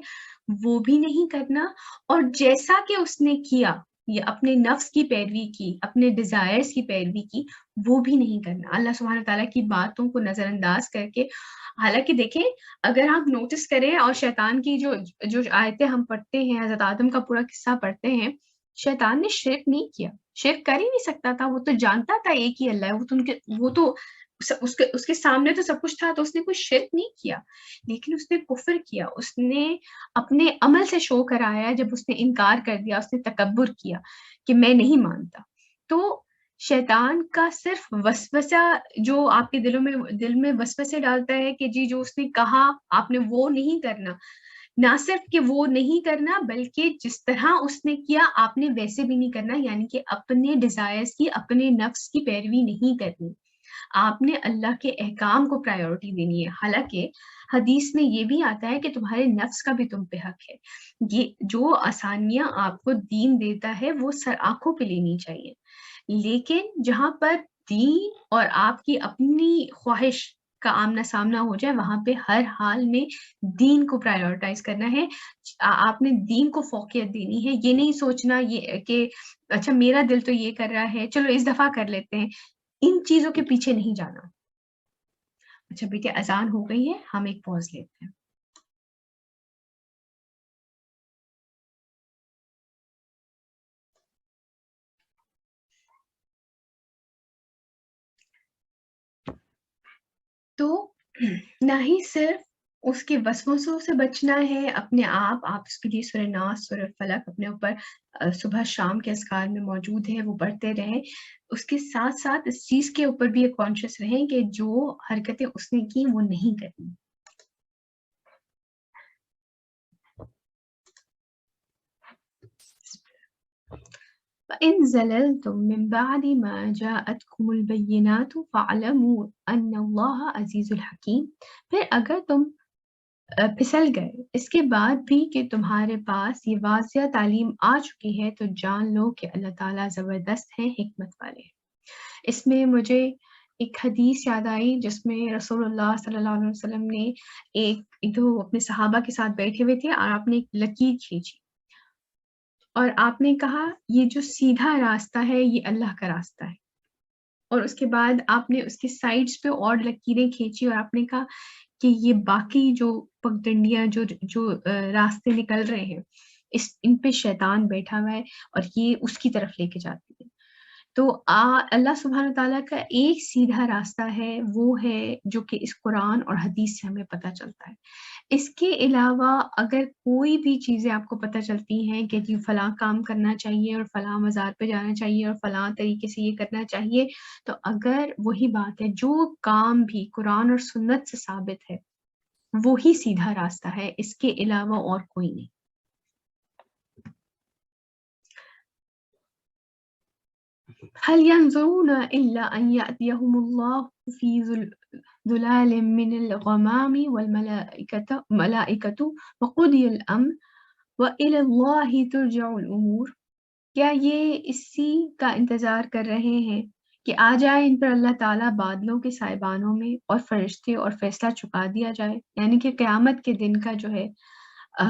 A: وہ بھی نہیں کرنا، اور جیسا کہ اس نے کیا یہ اپنے نفس کی پیروی کی، اپنے ڈیزائرز کی پیروی کی، وہ بھی نہیں کرنا اللہ سبحانہ تعالیٰ کی باتوں کو نظر انداز کر کے۔ حالانکہ دیکھیں، اگر آپ نوٹس کریں اور شیطان کی جو آیتیں ہم پڑھتے ہیں، حضرت آدم کا پورا قصہ پڑھتے ہیں، شیطان نے شرک نہیں کیا، شرک کر ہی نہیں سکتا تھا، وہ تو جانتا تھا ایک ہی اللہ ہے، وہ تو اس کے سامنے تو سب کچھ تھا، تو اس نے کوئی شرک نہیں کیا، لیکن اس نے کفر کیا، اس نے اپنے عمل سے شو کرایا، جب اس نے انکار کر دیا، اس نے تکبر کیا کہ میں نہیں مانتا۔ تو شیطان کا صرف وسوسہ جو آپ کے دل میں وسوسے ڈالتا ہے کہ جی جو اس نے کہا آپ نے وہ نہیں کرنا، نہ صرف کہ وہ نہیں کرنا بلکہ جس طرح اس نے کیا آپ نے ویسے بھی نہیں کرنا، یعنی کہ اپنے ڈیزائرز کی، اپنے نفس کی پیروی نہیں کرنی، آپ نے اللہ کے احکام کو پرائیورٹی دینی ہے۔ حالانکہ حدیث میں یہ بھی آتا ہے کہ تمہارے نفس کا بھی تم پہ حق ہے، یہ جو آسانیاں آپ کو دین دیتا ہے وہ سر آنکھوں پہ لینی چاہیے، لیکن جہاں پر دین اور آپ کی اپنی خواہش کا آمنا سامنا ہو جائے، وہاں پہ ہر حال میں دین کو پرائیورٹائز کرنا ہے، آپ نے دین کو فوقیت دینی ہے، یہ نہیں سوچنا یہ کہ اچھا میرا دل تو یہ کر رہا ہے چلو اس دفعہ کر لیتے ہیں، ان چیزوں کے پیچھے نہیں جانا۔ اچھا بیٹے اذان ہو گئی ہے، ہم ایک پاز لیتے ہیں۔ تو نہ ہی صرف اس کے وسوسوں سے بچنا ہے اپنے آپ اس کے لیے سورہ ناس، سورہ فلق اپنے اوپر صبح شام کے اذکار میں موجود ہے، وہ پڑھتے رہیں، اس کے ساتھ ساتھ اس چیز کے اوپر بھی ایک کانشیس رہیں کہ جو حرکتیں اس نے کی وہ نہیں کرنی۔ فَإِن زَلَلْتُم مِّن بَعْدِ مَا جَاءَتْكُمُ الْبَيِّنَاتُ فَاعْلَمُوا أَنَّ اللَّهَ عَزِيزٌ حَكِيمٌ، پھر اگر تم پھسل گئے اس کے بعد بھی کہ تمہارے پاس یہ واضح تعلیم آ چکی ہے، تو جان لو کہ اللہ تعالیٰ زبردست ہے، حکمت والے ہیں۔ اس میں مجھے ایک حدیث یاد آئی جس میں رسول اللہ صلی اللہ علیہ وسلم نے ایک دو اپنے صحابہ کے ساتھ بیٹھے ہوئے تھے، اور آپ نے ایک لکیر کھینچی اور آپ نے کہا یہ جو سیدھا راستہ ہے یہ اللہ کا راستہ ہے، اور اس کے بعد آپ نے اس کے سائڈز پہ اور لکیریں کھینچی اور آپ نے کہا کہ یہ باقی جو پگڈنڈیاں جو راستے نکل رہے ہیں ان پہ شیطان بیٹھا ہوا ہے اور یہ اس کی طرف لے کے جاتی ہے۔ تو اللہ سبحانہ تعالیٰ کا ایک سیدھا راستہ ہے، وہ ہے جو کہ اس قرآن اور حدیث سے ہمیں پتہ چلتا ہے۔ اس کے علاوہ اگر کوئی بھی چیزیں آپ کو پتہ چلتی ہیں کہ جی فلاں کام کرنا چاہیے اور فلاں مزار پہ جانا چاہیے اور فلاں طریقے سے یہ کرنا چاہیے، تو اگر وہی بات ہے جو کام بھی قرآن اور سنت سے ثابت ہے وہی سیدھا راستہ ہے، اس کے علاوہ اور کوئی نہیں۔ هل ينظرون إلا أن يأتيهم الله في ظلال من الغمام والملائكة وقضي الأمر وإلى الله ترجع الأمور، کیا یہ اسی کا انتظار کر رہے ہیں کہ آ جائے ان پر اللہ تعالیٰ بادلوں کے سائبانوں میں اور فرشتے اور فیصلہ چکا دیا جائے، یعنی کہ قیامت کے دن کا جو ہے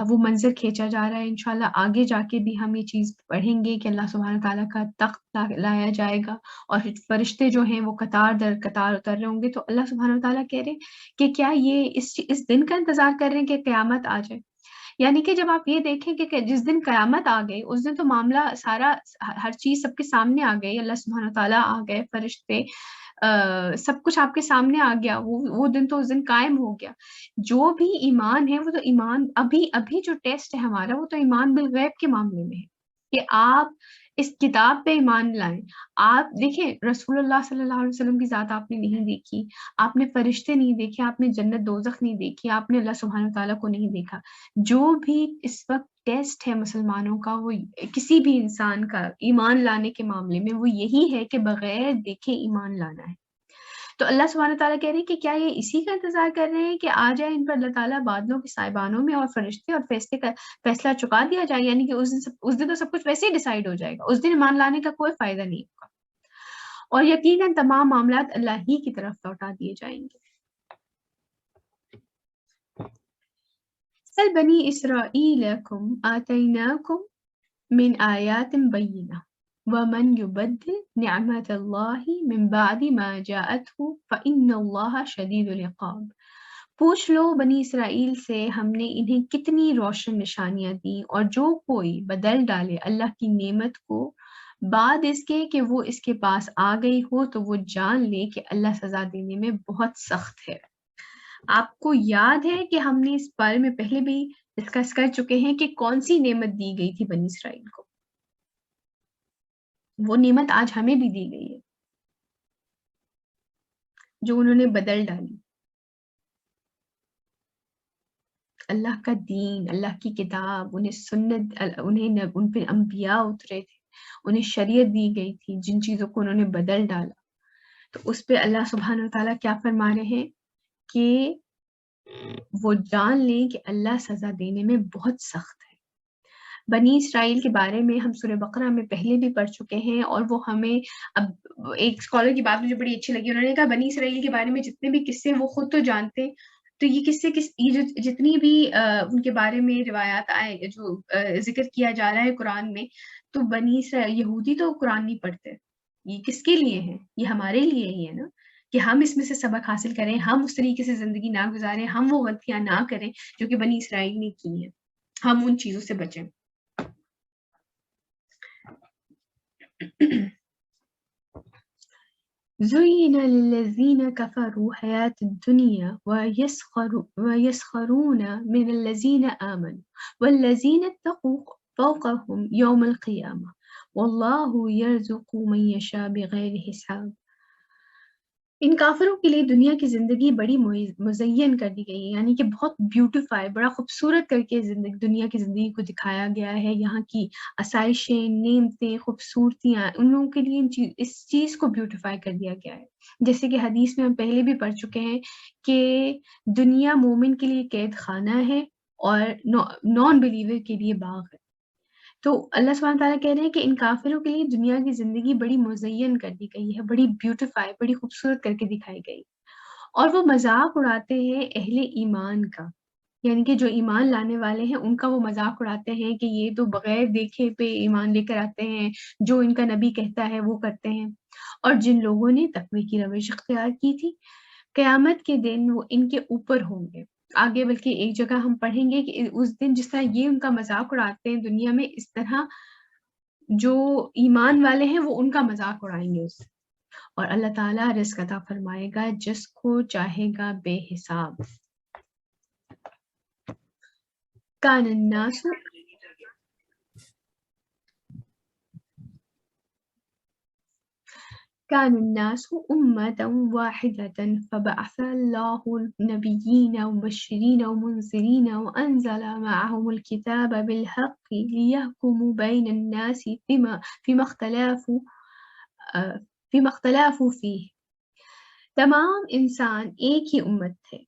A: وہ منظر کھینچا جا رہا ہے۔ انشاءاللہ آگے جا کے بھی ہم یہ چیز پڑھیں گے کہ اللہ سبحانہ تعالیٰ کا تخت لایا جائے گا اور فرشتے جو ہیں وہ قطار در قطار اتر رہے ہوں گے، تو اللہ سبحانہ تعالیٰ کہہ رہے ہیں کہ کیا یہ اس دن کا انتظار کر رہے ہیں کہ قیامت آ جائے۔ یعنی کہ جب آپ یہ دیکھیں کہ جس دن قیامت آ گئی اس دن تو معاملہ سارا ہر چیز سب کے سامنے آ گئی، اللہ سبحانہ تعالیٰ آ گئے، فرشتے سب کچھ آپ کے سامنے آ گیا، وہ دن تو اس دن قائم ہو گیا۔ جو بھی ایمان ہے وہ تو ایمان ابھی جو ٹیسٹ ہے ہمارا وہ تو ایمان بالغیب کے معاملے میں ہے کہ آپ اس کتاب پہ ایمان لائیں. آپ دیکھیں رسول اللہ صلی اللہ علیہ وسلم کی ذات آپ نے نہیں دیکھی، آپ نے فرشتے نہیں دیکھے، آپ نے جنت دوزخ نہیں دیکھی، آپ نے اللہ سبحانہ وتعالیٰ کو نہیں دیکھا. جو بھی اس وقت ٹیسٹ ہے مسلمانوں کا، وہ کسی بھی انسان کا ایمان لانے کے معاملے میں، وہ یہی ہے کہ بغیر دیکھے ایمان لانا ہے. تو اللہ سبحانہ تعالیٰ کہہ رہے ہیں کہ کیا یہ اسی کا انتظار کر رہے ہیں کہ آ جائے ان پر اللہ تعالیٰ بادلوں کے سائبانوں میں اور فرشتے اور فیصلہ چکا دیا جائے، یعنی کہ اس دن تو سب کچھ ویسے ہی ڈیسائیڈ ہو جائے گا، اس دن ایمان لانے کا کوئی فائدہ نہیں ہوگا، اور یقیناً تمام معاملات اللہ ہی کی طرف لوٹا دیے جائیں گے. سل بنی اسرائیل کم آتیناکم من آیات بینہ ومن يبدل نعمت اللہ من بعد ما جاءته فإن اللہ شدید العقاب. پوچھ لو بنی اسرائیل سے ہم نے انہیں کتنی روشن نشانیاں دیں، اور جو کوئی بدل ڈالے اللہ کی نعمت کو بعد اس کے کہ وہ اس کے پاس آ گئی ہو، تو وہ جان لے کہ اللہ سزا دینے میں بہت سخت ہے. آپ کو یاد ہے کہ ہم نے اس بارے میں پہلے بھی ڈسکس کر چکے ہیں کہ کون سی نعمت دی گئی تھی بنی اسرائیل کو. وہ نعمت آج ہمیں بھی دی گئی ہے جو انہوں نے بدل ڈالی. اللہ کا دین، اللہ کی کتاب، انہیں سنت، ان پہ انبیاء اترے تھے، انہیں شریعت دی گئی تھی، جن چیزوں کو انہوں نے بدل ڈالا، تو اس پہ اللہ سبحانہ وتعالیٰ کیا فرما رہے ہیں کہ وہ جان لیں کہ اللہ سزا دینے میں بہت سخت ہے. بنی اسرائیل کے بارے میں ہم سورہ بقرہ میں پہلے بھی پڑھ چکے ہیں، اور وہ ہمیں اب ایک اسکالر کی بات مجھے بڑی اچھی لگی، انہوں نے کہا بنی اسرائیل کے بارے میں جتنے بھی قصے وہ خود تو جانتے، تو یہ قصے یہ جتنی بھی ان کے بارے میں روایات آئے، جو ذکر کیا جا رہا ہے قرآن میں، تو بنی اسرائیل یہودی تو قرآن نہیں پڑھتے. یہ کس کے لیے ہے؟ یہ ہمارے لیے ہی ہے نا، کہ ہم اس میں سے سبق حاصل کریں، ہم اس طریقے سے زندگی نہ گزاریں، ہم وہ غلطیاں نہ کریں جو کہ بنی اسرائیل نے کی ہیں، ہم ان چیزوں سے بچیں. زين للذين كفروا حياة الدنيا ويسخرون من الذين آمنوا والذين اتقوا فوقهم يوم القيامة والله يرزق من يشاء بغير حساب. ان کافروں کے لیے دنیا کی زندگی بڑی مزین کر دی گئی ہے، یعنی کہ بہت بیوٹیفائی، بڑا خوبصورت کر کے دنیا کی زندگی کو دکھایا گیا ہے. یہاں کی آسائشیں، نعمتیں، خوبصورتیاں، ان لوگوں کے لیے اس چیز کو بیوٹیفائی کر دیا گیا ہے. جیسے کہ حدیث میں ہم پہلے بھی پڑھ چکے ہیں کہ دنیا مومن کے لیے قید خانہ ہے اور نان بلیور کے لیے باغ ہے. تو اللہ سبحانہ تعالیٰ کہہ رہے ہیں کہ ان کافروں کے لیے دنیا کی زندگی بڑی مزین کر دی گئی ہے، بڑی بیوٹیفائی، بڑی خوبصورت کر کے دکھائی گئی، اور وہ مذاق اڑاتے ہیں اہل ایمان کا، یعنی کہ جو ایمان لانے والے ہیں ان کا وہ مذاق اڑاتے ہیں کہ یہ تو بغیر دیکھے پہ ایمان لے کر آتے ہیں، جو ان کا نبی کہتا ہے وہ کرتے ہیں. اور جن لوگوں نے تقوی کی روش اختیار کی تھی، قیامت کے دن وہ ان کے اوپر ہوں گے. آگے بلکہ ایک جگہ ہم پڑھیں گے کہ اس دن جس طرح یہ ان کا مذاق اڑاتے ہیں دنیا میں، اس طرح جو ایمان والے ہیں وہ ان کا مذاق اڑائیں گے اس سے. اور اللہ تعالیٰ رزق عطا فرمائے گا جس کو چاہے گا بے حساب. کان الناس كان الناس أمة واحدة فبعث الله النبيين مبشرين ومنذرين وأنزل معهم الكتاب بالحق ليحكموا بين الناس فيما اختلافوا فيه. تمام انسان ایک ہی امت تھے.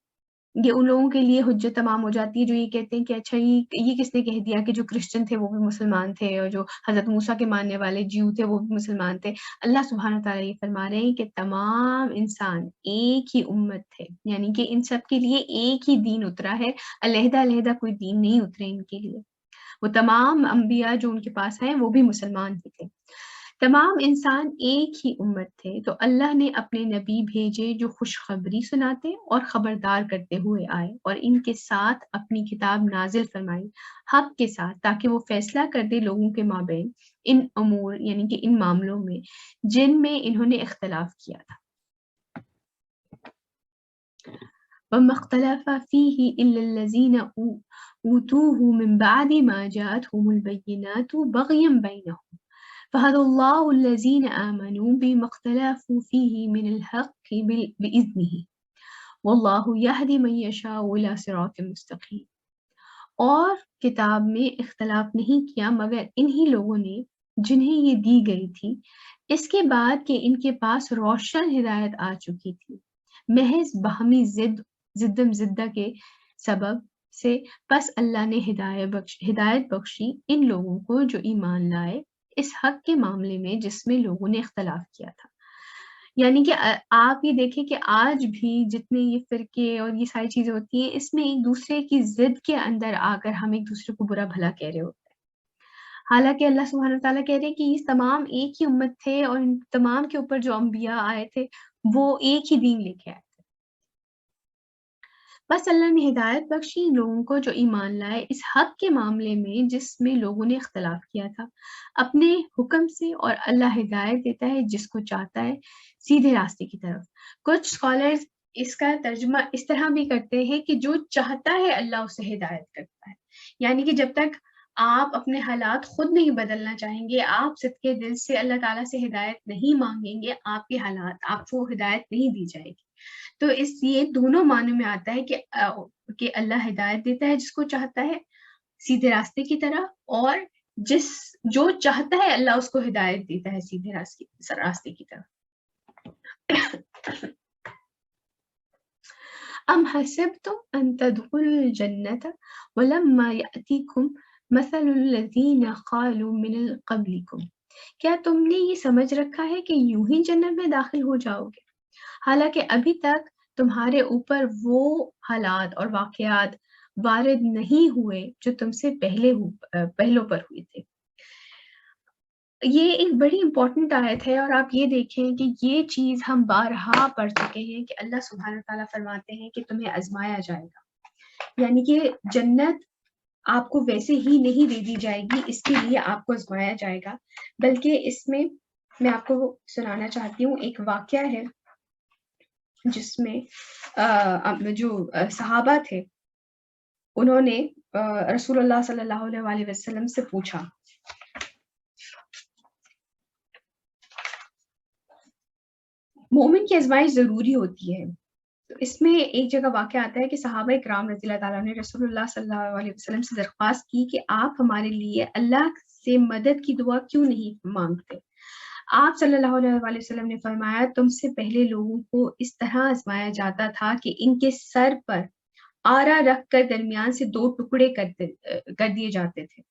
A: یہ ان لوگوں کے لیے حجت تمام ہو جاتی ہے جو یہ کہتے ہیں کہ اچھا یہ کس نے کہہ دیا کہ جو کرسچن تھے وہ بھی مسلمان تھے، اور جو حضرت موسیٰ کے ماننے والے جیو تھے وہ بھی مسلمان تھے. اللہ سبحانہ تعالیٰ یہ فرما رہے ہیں کہ تمام انسان ایک ہی امت تھے، یعنی کہ ان سب کے لیے ایک ہی دین اترا ہے، علیحدہ علیحدہ کوئی دین نہیں اترے ان کے لیے. وہ تمام انبیاء جو ان کے پاس ہیں وہ بھی مسلمان ہی تھے. تمام انسان ایک ہی امت تھے، تو اللہ نے اپنے نبی بھیجے جو خوشخبری سناتے اور خبردار کرتے ہوئے آئے، اور ان کے ساتھ اپنی کتاب نازل فرمائی حق کے ساتھ، تاکہ وہ فیصلہ کر دے لوگوں کے مابین ان امور، یعنی کہ ان معاملوں میں جن میں انہوں نے اختلاف کیا تھا. وَمَا اخْتَلَفَ فِيهِ إِلَّا الَّذِينَ أُوتُوهُ مِن بَعْدِ مَا جَاءَتْهُمُ الْبَيِّنَاتُ بَغْيًا بَيْنَهُمْ فَهَدَى اللَّهُ الَّذِينَ آمَنُوا بِمَا اخْتَلَفُوا فِيهِ مِنَ الْحَقِّ بِإِذْنِهِ وَاللَّهُ يَهْدِي مَن يَشَاءُ إِلَىٰ صِرَاطٍ مُّسْتَقِيمٍ۔ اور کتاب میں اختلاف نہیں کیا مگر انہی لوگوں نے جنہیں یہ دی گئی تھی اس کے بعد کہ ان کے پاس روشن ہدایت آ چکی تھی، محض باہمی زدم زدہ کے سبب سے پس اللہ نے ہدایت بخشی ان لوگوں کو جو ایمان لائے اس حق کے معاملے میں جس میں لوگوں نے اختلاف کیا تھا۔ یعنی کہ آپ یہ دیکھیں کہ آج بھی جتنے یہ فرقے اور یہ ساری چیزیں ہوتی ہیں اس میں ایک دوسرے کی ضد کے اندر آ کر ہم ایک دوسرے کو برا بھلا کہہ رہے ہوتے ہیں، حالانکہ اللہ سبحانہ وتعالیٰ کہہ رہے ہیں کہ یہ تمام ایک ہی امت تھے اور ان تمام کے اوپر جو انبیاء آئے تھے وہ ایک ہی دین لے کے آئے تھے۔ بس اللہ نے ہدایت بخشی ان لوگوں کو جو ایمان لائے اس حق کے معاملے میں جس میں لوگوں نے اختلاف کیا تھا اپنے حکم سے، اور اللہ ہدایت دیتا ہے جس کو چاہتا ہے سیدھے راستے کی طرف۔ کچھ اسکالرز اس کا ترجمہ اس طرح بھی کرتے ہیں کہ جو چاہتا ہے اللہ اسے ہدایت کرتا ہے، یعنی کہ جب تک آپ اپنے حالات خود نہیں بدلنا چاہیں گے، آپ صدقے دل سے اللہ تعالیٰ سے ہدایت نہیں مانگیں گے، آپ کے حالات آپ کو ہدایت نہیں دی جائے گی۔ تو اس یہ دونوں معنوں میں آتا ہے کہ اللہ ہدایت دیتا ہے جس کو چاہتا ہے سیدھے راستے کی طرف، اور جو چاہتا ہے اللہ اس کو ہدایت دیتا ہے سیدھے راستے کی طرف۔ ام حسبتم ان تدخلوا الجنة ولما يأتيكم مثل الذين خالوا من قبلكم، کیا تم نے یہ سمجھ رکھا ہے کہ یوں ہی جنت میں داخل ہو جاؤ گے حالانکہ ابھی تک تمہارے اوپر وہ حالات اور واقعات وارد نہیں ہوئے جو تم سے پہلوں پر ہوئے تھے۔ یہ ایک بڑی امپورٹنٹ آیت ہے، اور آپ یہ دیکھیں کہ یہ چیز ہم بارہا پڑھ چکے ہیں کہ اللہ سبحانہ تعالیٰ فرماتے ہیں کہ تمہیں آزمایا جائے گا، یعنی کہ جنت آپ کو ویسے ہی نہیں دے دی جائے گی، اس کے لیے آپ کو آزمایا جائے گا۔ بلکہ اس میں آپ کو سنانا چاہتی ہوں ایک واقعہ ہے جس میں جو صحابہ تھے انہوں نے رسول اللہ صلی اللہ علیہ وسلم سے پوچھا، مومن کی آزمائش ضروری ہوتی ہے؟ تو اس میں ایک جگہ واقعہ آتا ہے کہ صحابہ کرام رضی اللہ تعالیٰ نے رسول اللہ صلی اللہ علیہ وسلم سے درخواست کی کہ آپ ہمارے لیے اللہ سے مدد کی دعا کیوں نہیں مانگتے؟ آپ صلی اللہ علیہ وسلم نے فرمایا، تم سے پہلے لوگوں کو اس طرح آزمایا جاتا تھا کہ ان کے سر پر آرا رکھ کر درمیان سے 2 ٹکڑے کر دیے جاتے تھے،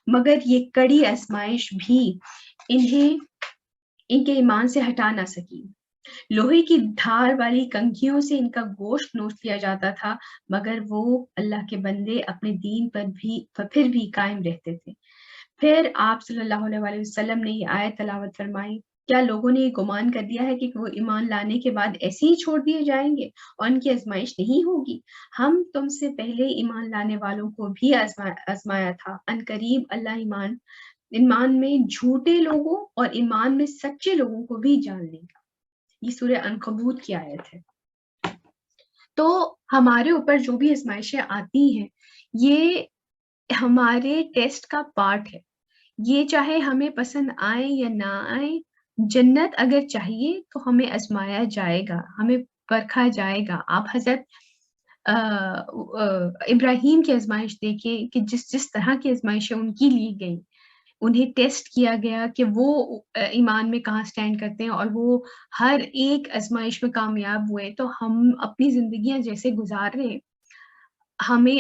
A: مگر یہ کڑی آزمائش بھی انہیں ان کے ایمان سے ہٹا نہ سکی۔ لوہے کی دھار والی کنگھیوں سے ان کا گوشت نوچ لیا جاتا تھا، مگر وہ اللہ کے بندے اپنے دین پر پھر بھی قائم رہتے تھے۔ پھر آپ صلی اللہ علیہ وسلم نے یہ آیت تلاوت فرمائی، کیا لوگوں نے یہ گمان کر دیا ہے کہ وہ ایمان لانے کے بعد ایسے ہی چھوڑ دیے جائیں گے اور ان کی آزمائش نہیں ہوگی؟ ہم تم سے پہلے ایمان لانے والوں کو بھی آزمایا تھا، ان قریب اللہ ایمان میں جھوٹے لوگوں اور ایمان میں سچے لوگوں کو بھی جان لے گا۔ یہ سورہ عنکبوت کی آیت ہے۔ تو ہمارے اوپر جو بھی آزمائشیں آتی ہیں یہ ہمارے ٹیسٹ کا پارٹ ہے، یہ چاہے ہمیں پسند آئے یا نہ آئے، جنت اگر چاہیے تو ہمیں آزمایا جائے گا، ہمیں پرکھا جائے گا۔ آپ حضرت ابراہیم کی آزمائش دیکھیں کہ جس طرح کی آزمائشیں ان کی لی گئی، انہیں ٹیسٹ کیا گیا کہ وہ ایمان میں کہاں سٹینڈ کرتے ہیں، اور وہ ہر ایک آزمائش میں کامیاب ہوئے۔ تو ہم اپنی زندگیاں جیسے گزار رہے ہیں،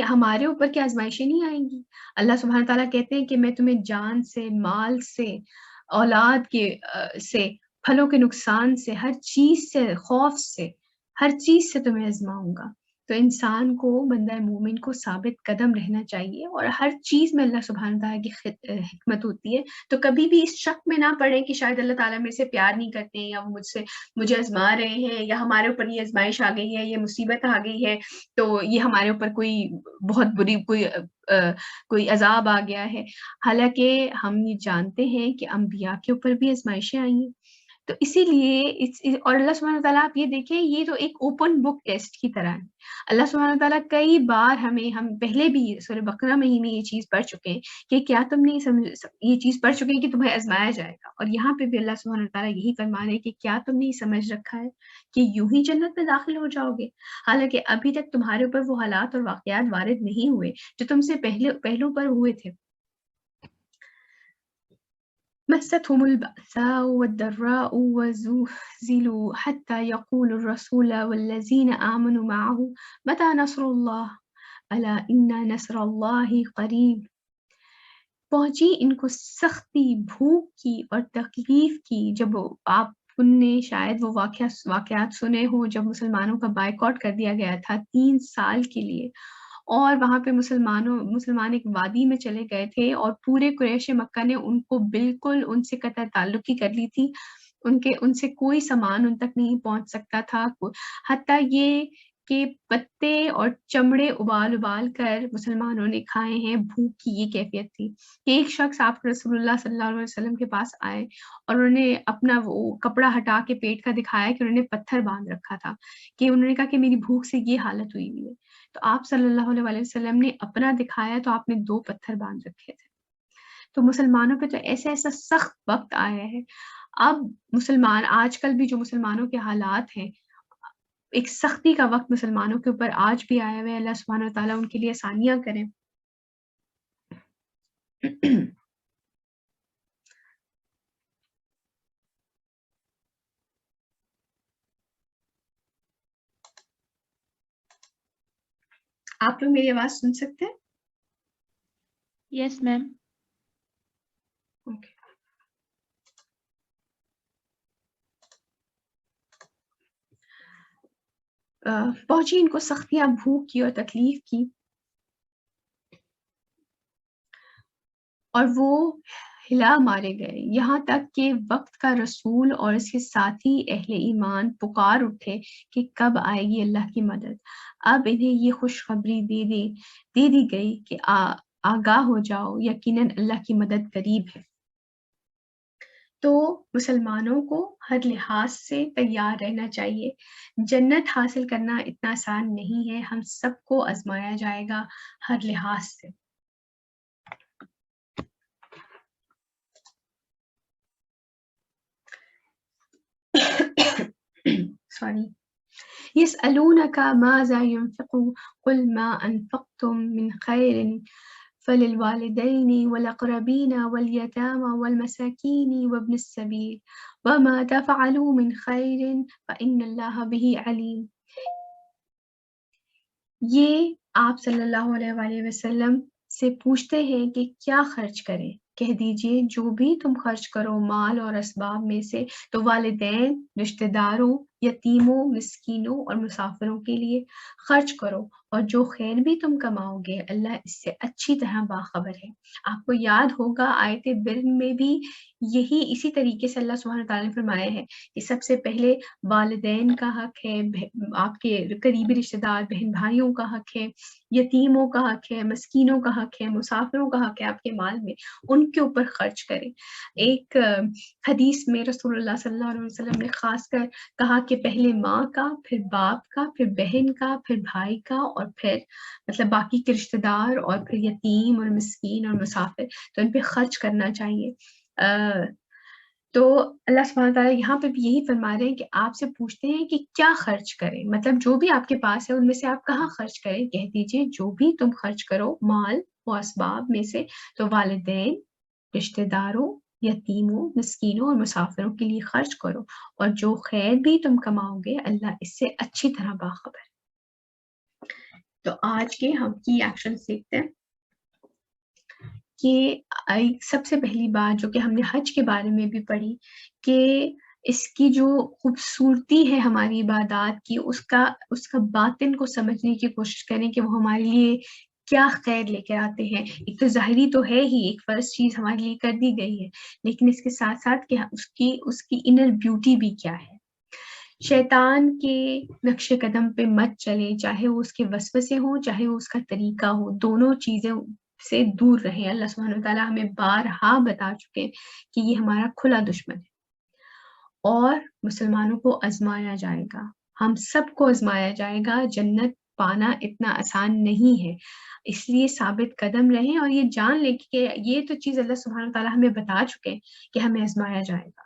A: ہمارے اوپر کیا آزمائشیں نہیں آئیں گی؟ اللہ سبحانہ تعالیٰ کہتے ہیں کہ میں تمہیں جان سے، مال سے، اولاد کے سے، پھلوں کے نقصان سے، ہر چیز سے، خوف سے، ہر چیز سے تمہیں آزماؤں گا۔ تو انسان کو، بندہ مومن کو ثابت قدم رہنا چاہیے، اور ہر چیز میں اللہ سبحانہ تعالیٰ کی حکمت ہوتی ہے۔ تو کبھی بھی اس شک میں نہ پڑے کہ شاید اللہ تعالیٰ میرے سے پیار نہیں کرتے ہیں، یا وہ مجھے آزما رہے ہیں، یا ہمارے اوپر یہ آزمائش آ گئی ہے، یہ مصیبت آ گئی ہے تو یہ ہمارے اوپر کوئی بہت بری کوئی عذاب آ گیا ہے۔ حالانکہ ہم یہ جانتے ہیں کہ انبیاء کے اوپر بھی آزمائشیں آئی ہیں۔ تو اسی لیے اور اللہ سبحانہ وتعالیٰ آپ یہ دیکھیں یہ تو ایک اوپن بک ٹیسٹ کی طرح ہے. اللہ سبحانہ وتعالیٰ کئی بار ہم پہلے بھی سورہ بقرہ میں ہی میں یہ چیز پڑھ چکے ہیں کہ کیا تم نہیں یہ چیز پڑھ چکے ہیں کہ تمہیں آزمایا جائے گا. اور یہاں پہ بھی اللہ سبحانہ وتعالیٰ یہی فرما رہے ہیں کہ کیا تم نے سمجھ رکھا ہے کہ یوں ہی جنت میں داخل ہو جاؤ گے، حالانکہ ابھی تک تمہارے اوپر وہ حالات اور واقعات وارد نہیں ہوئے جو تم سے پہلوں پر ہوئے تھے. مستهم البأساء والضراء وزلزلوا حتى يقول الرسول والذين آمنوا معه متى نصر الله ألا إن نصر الله قریب. پہنچی ان کو سختی بھوک کی اور تکلیف کی جب آپ نے شاید وہ واقعات سنے ہوں جب مسلمانوں کا بائیکاٹ کر دیا گیا تھا 3 سال کے لیے، اور وہاں پہ مسلمان ایک وادی میں چلے گئے تھے اور پورے قریش مکہ نے ان کو بالکل ان سے قطع تعلقی کر لی تھی. ان سے کوئی سامان ان تک نہیں پہنچ سکتا تھا، حتیٰ یہ کہ پتے اور چمڑے ابال کر مسلمانوں نے کھائے ہیں. بھوک کی یہ کیفیت تھی کہ ایک شخص آپ رسول اللہ صلی اللہ علیہ وسلم کے پاس آئے اور انہوں نے اپنا وہ کپڑا ہٹا کے پیٹ کا دکھایا کہ انہوں نے پتھر باندھ رکھا تھا، کہ انہوں نے کہا کہ میری بھوک سے یہ حالت ہوئی ہے. تو آپ صلی اللہ علیہ وسلم نے اپنا دکھایا تو آپ نے 2 پتھر باندھ رکھے تھے. تو مسلمانوں پہ تو ایسا سخت وقت آیا ہے. اب مسلمان آج کل بھی جو مسلمانوں کے حالات ہیں، ایک سختی کا وقت مسلمانوں کے اوپر آج بھی آیا ہوا ہے. اللہ سبحانہ وتعالیٰ ان کے لیے آسانیاں کریں. آپ لوگ میری آواز سن سکتے ہیں؟
C: یس میم.
A: اوکے. پہنچی ان کو سختیاں بھوک کی اور تکلیف کی، اور وہ ہلا مارے گئے، یہاں تک کہ وقت کا رسول اور اس کے ساتھی اہل ایمان پکار اٹھے کہ کب آئے گی اللہ کی مدد. اب انہیں یہ خوشخبری دے دی گئی کہ آگاہ ہو جاؤ، یقیناً اللہ کی مدد قریب ہے. تو مسلمانوں کو ہر لحاظ سے تیار رہنا چاہیے. جنت حاصل کرنا اتنا آسان نہیں ہے، ہم سب کو آزمایا جائے گا ہر لحاظ سے. سوری. يسألونك ماذا ينفقون قل ما أنفقتم من خير فللوالدين والأقربين واليتامى والمساكين وابن السبيل وما تفعلوا من خير فإن الله به عليم. یہ آپ صلی اللہ علیہ وآلہ وسلم سے پوچھتے ہیں کہ کیا خرچ کریں. کہہ دیجئے جو بھی تم خرچ کرو مال اور اسباب میں سے تو والدین، رشتہ داروں، یتیموں، مسکینوں اور مسافروں کے لیے خرچ کرو، اور جو خیر بھی تم کماؤ گے اللہ اس سے اچھی طرح باخبر ہے. آپ کو یاد ہوگا آیت بر میں بھی اسی طریقے سے اللہ سبحانہ تعالیٰ نے فرمایا ہے کہ سب سے پہلے والدین کا حق ہے، آپ کے قریبی رشتہ دار بہن بھائیوں کا حق ہے، یتیموں کا حق ہے، مسکینوں کا حق ہے، مسافروں کا حق ہے آپ کے مال میں، ان کے اوپر خرچ کریں. ایک حدیث میں رسول اللہ صلی اللہ علیہ وسلم نے خاص کر کہا کہ پہلے ماں کا، پھر باپ کا، پھر بہن کا، پھر بھائی کا، اور پھر مطلب باقی کے رشتہ دار، اور پھر یتیم اور مسکین اور مسافر، تو ان پہ خرچ کرنا چاہیے. تو اللہ سبحانہ تعالیٰ یہاں پہ بھی یہی فرما رہے ہیں کہ آپ سے پوچھتے ہیں کہ کیا خرچ کریں، مطلب جو بھی آپ کے پاس ہے ان میں سے آپ کہاں خرچ کریں. کہہ دیجئے جو بھی تم خرچ کرو مال و اسباب میں سے تو والدین، رشتہ داروں، یتیموں، مسکینوں اور مسافروں کے لیے خرچ کرو، اور جو خیر بھی تم کماؤ گے اللہ اس سے اچھی طرح باخبر. تو آج کے ہم کی ایکشن دیکھتے ہیں کہ سب سے پہلی بات جو کہ ہم نے حج کے بارے میں بھی پڑھی کہ اس کی جو خوبصورتی ہے ہماری عبادات کی، اس کا باطن کو سمجھنے کی کوشش کریں کہ وہ ہمارے لیے کیا خیر لے کر آتے ہیں. ایک تو ظاہری تو ہے ہی، ایک فرض چیز ہمارے لیے کر دی گئی ہے، لیکن اس کے ساتھ ساتھ کہ اس کی انر بیوٹی بھی کیا ہے. شیطان کے نقش قدم پہ مت چلیں، چاہے وہ اس کے وسوسے ہوں، چاہے وہ اس کا طریقہ ہو، دونوں چیزیں سے دور رہیں. اللہ سبحانہ وتعالیٰ ہمیں بارہا بتا چکے کہ یہ ہمارا کھلا دشمن ہے. اور مسلمانوں کو آزمایا جائے گا، ہم سب کو آزمایا جائے گا، جنت پانا اتنا آسان نہیں ہے، اس لیے ثابت قدم رہیں اور یہ جان لیں کہ یہ تو چیز اللہ سبحانہ و تعالیٰ ہمیں بتا چکے کہ ہمیں آزمایا جائے گا۔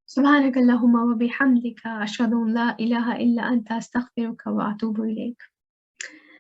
A: سبحانک اللہم و بحمدک اشہد ان لا الہ الا انت استغفرک و اتوب الیک۔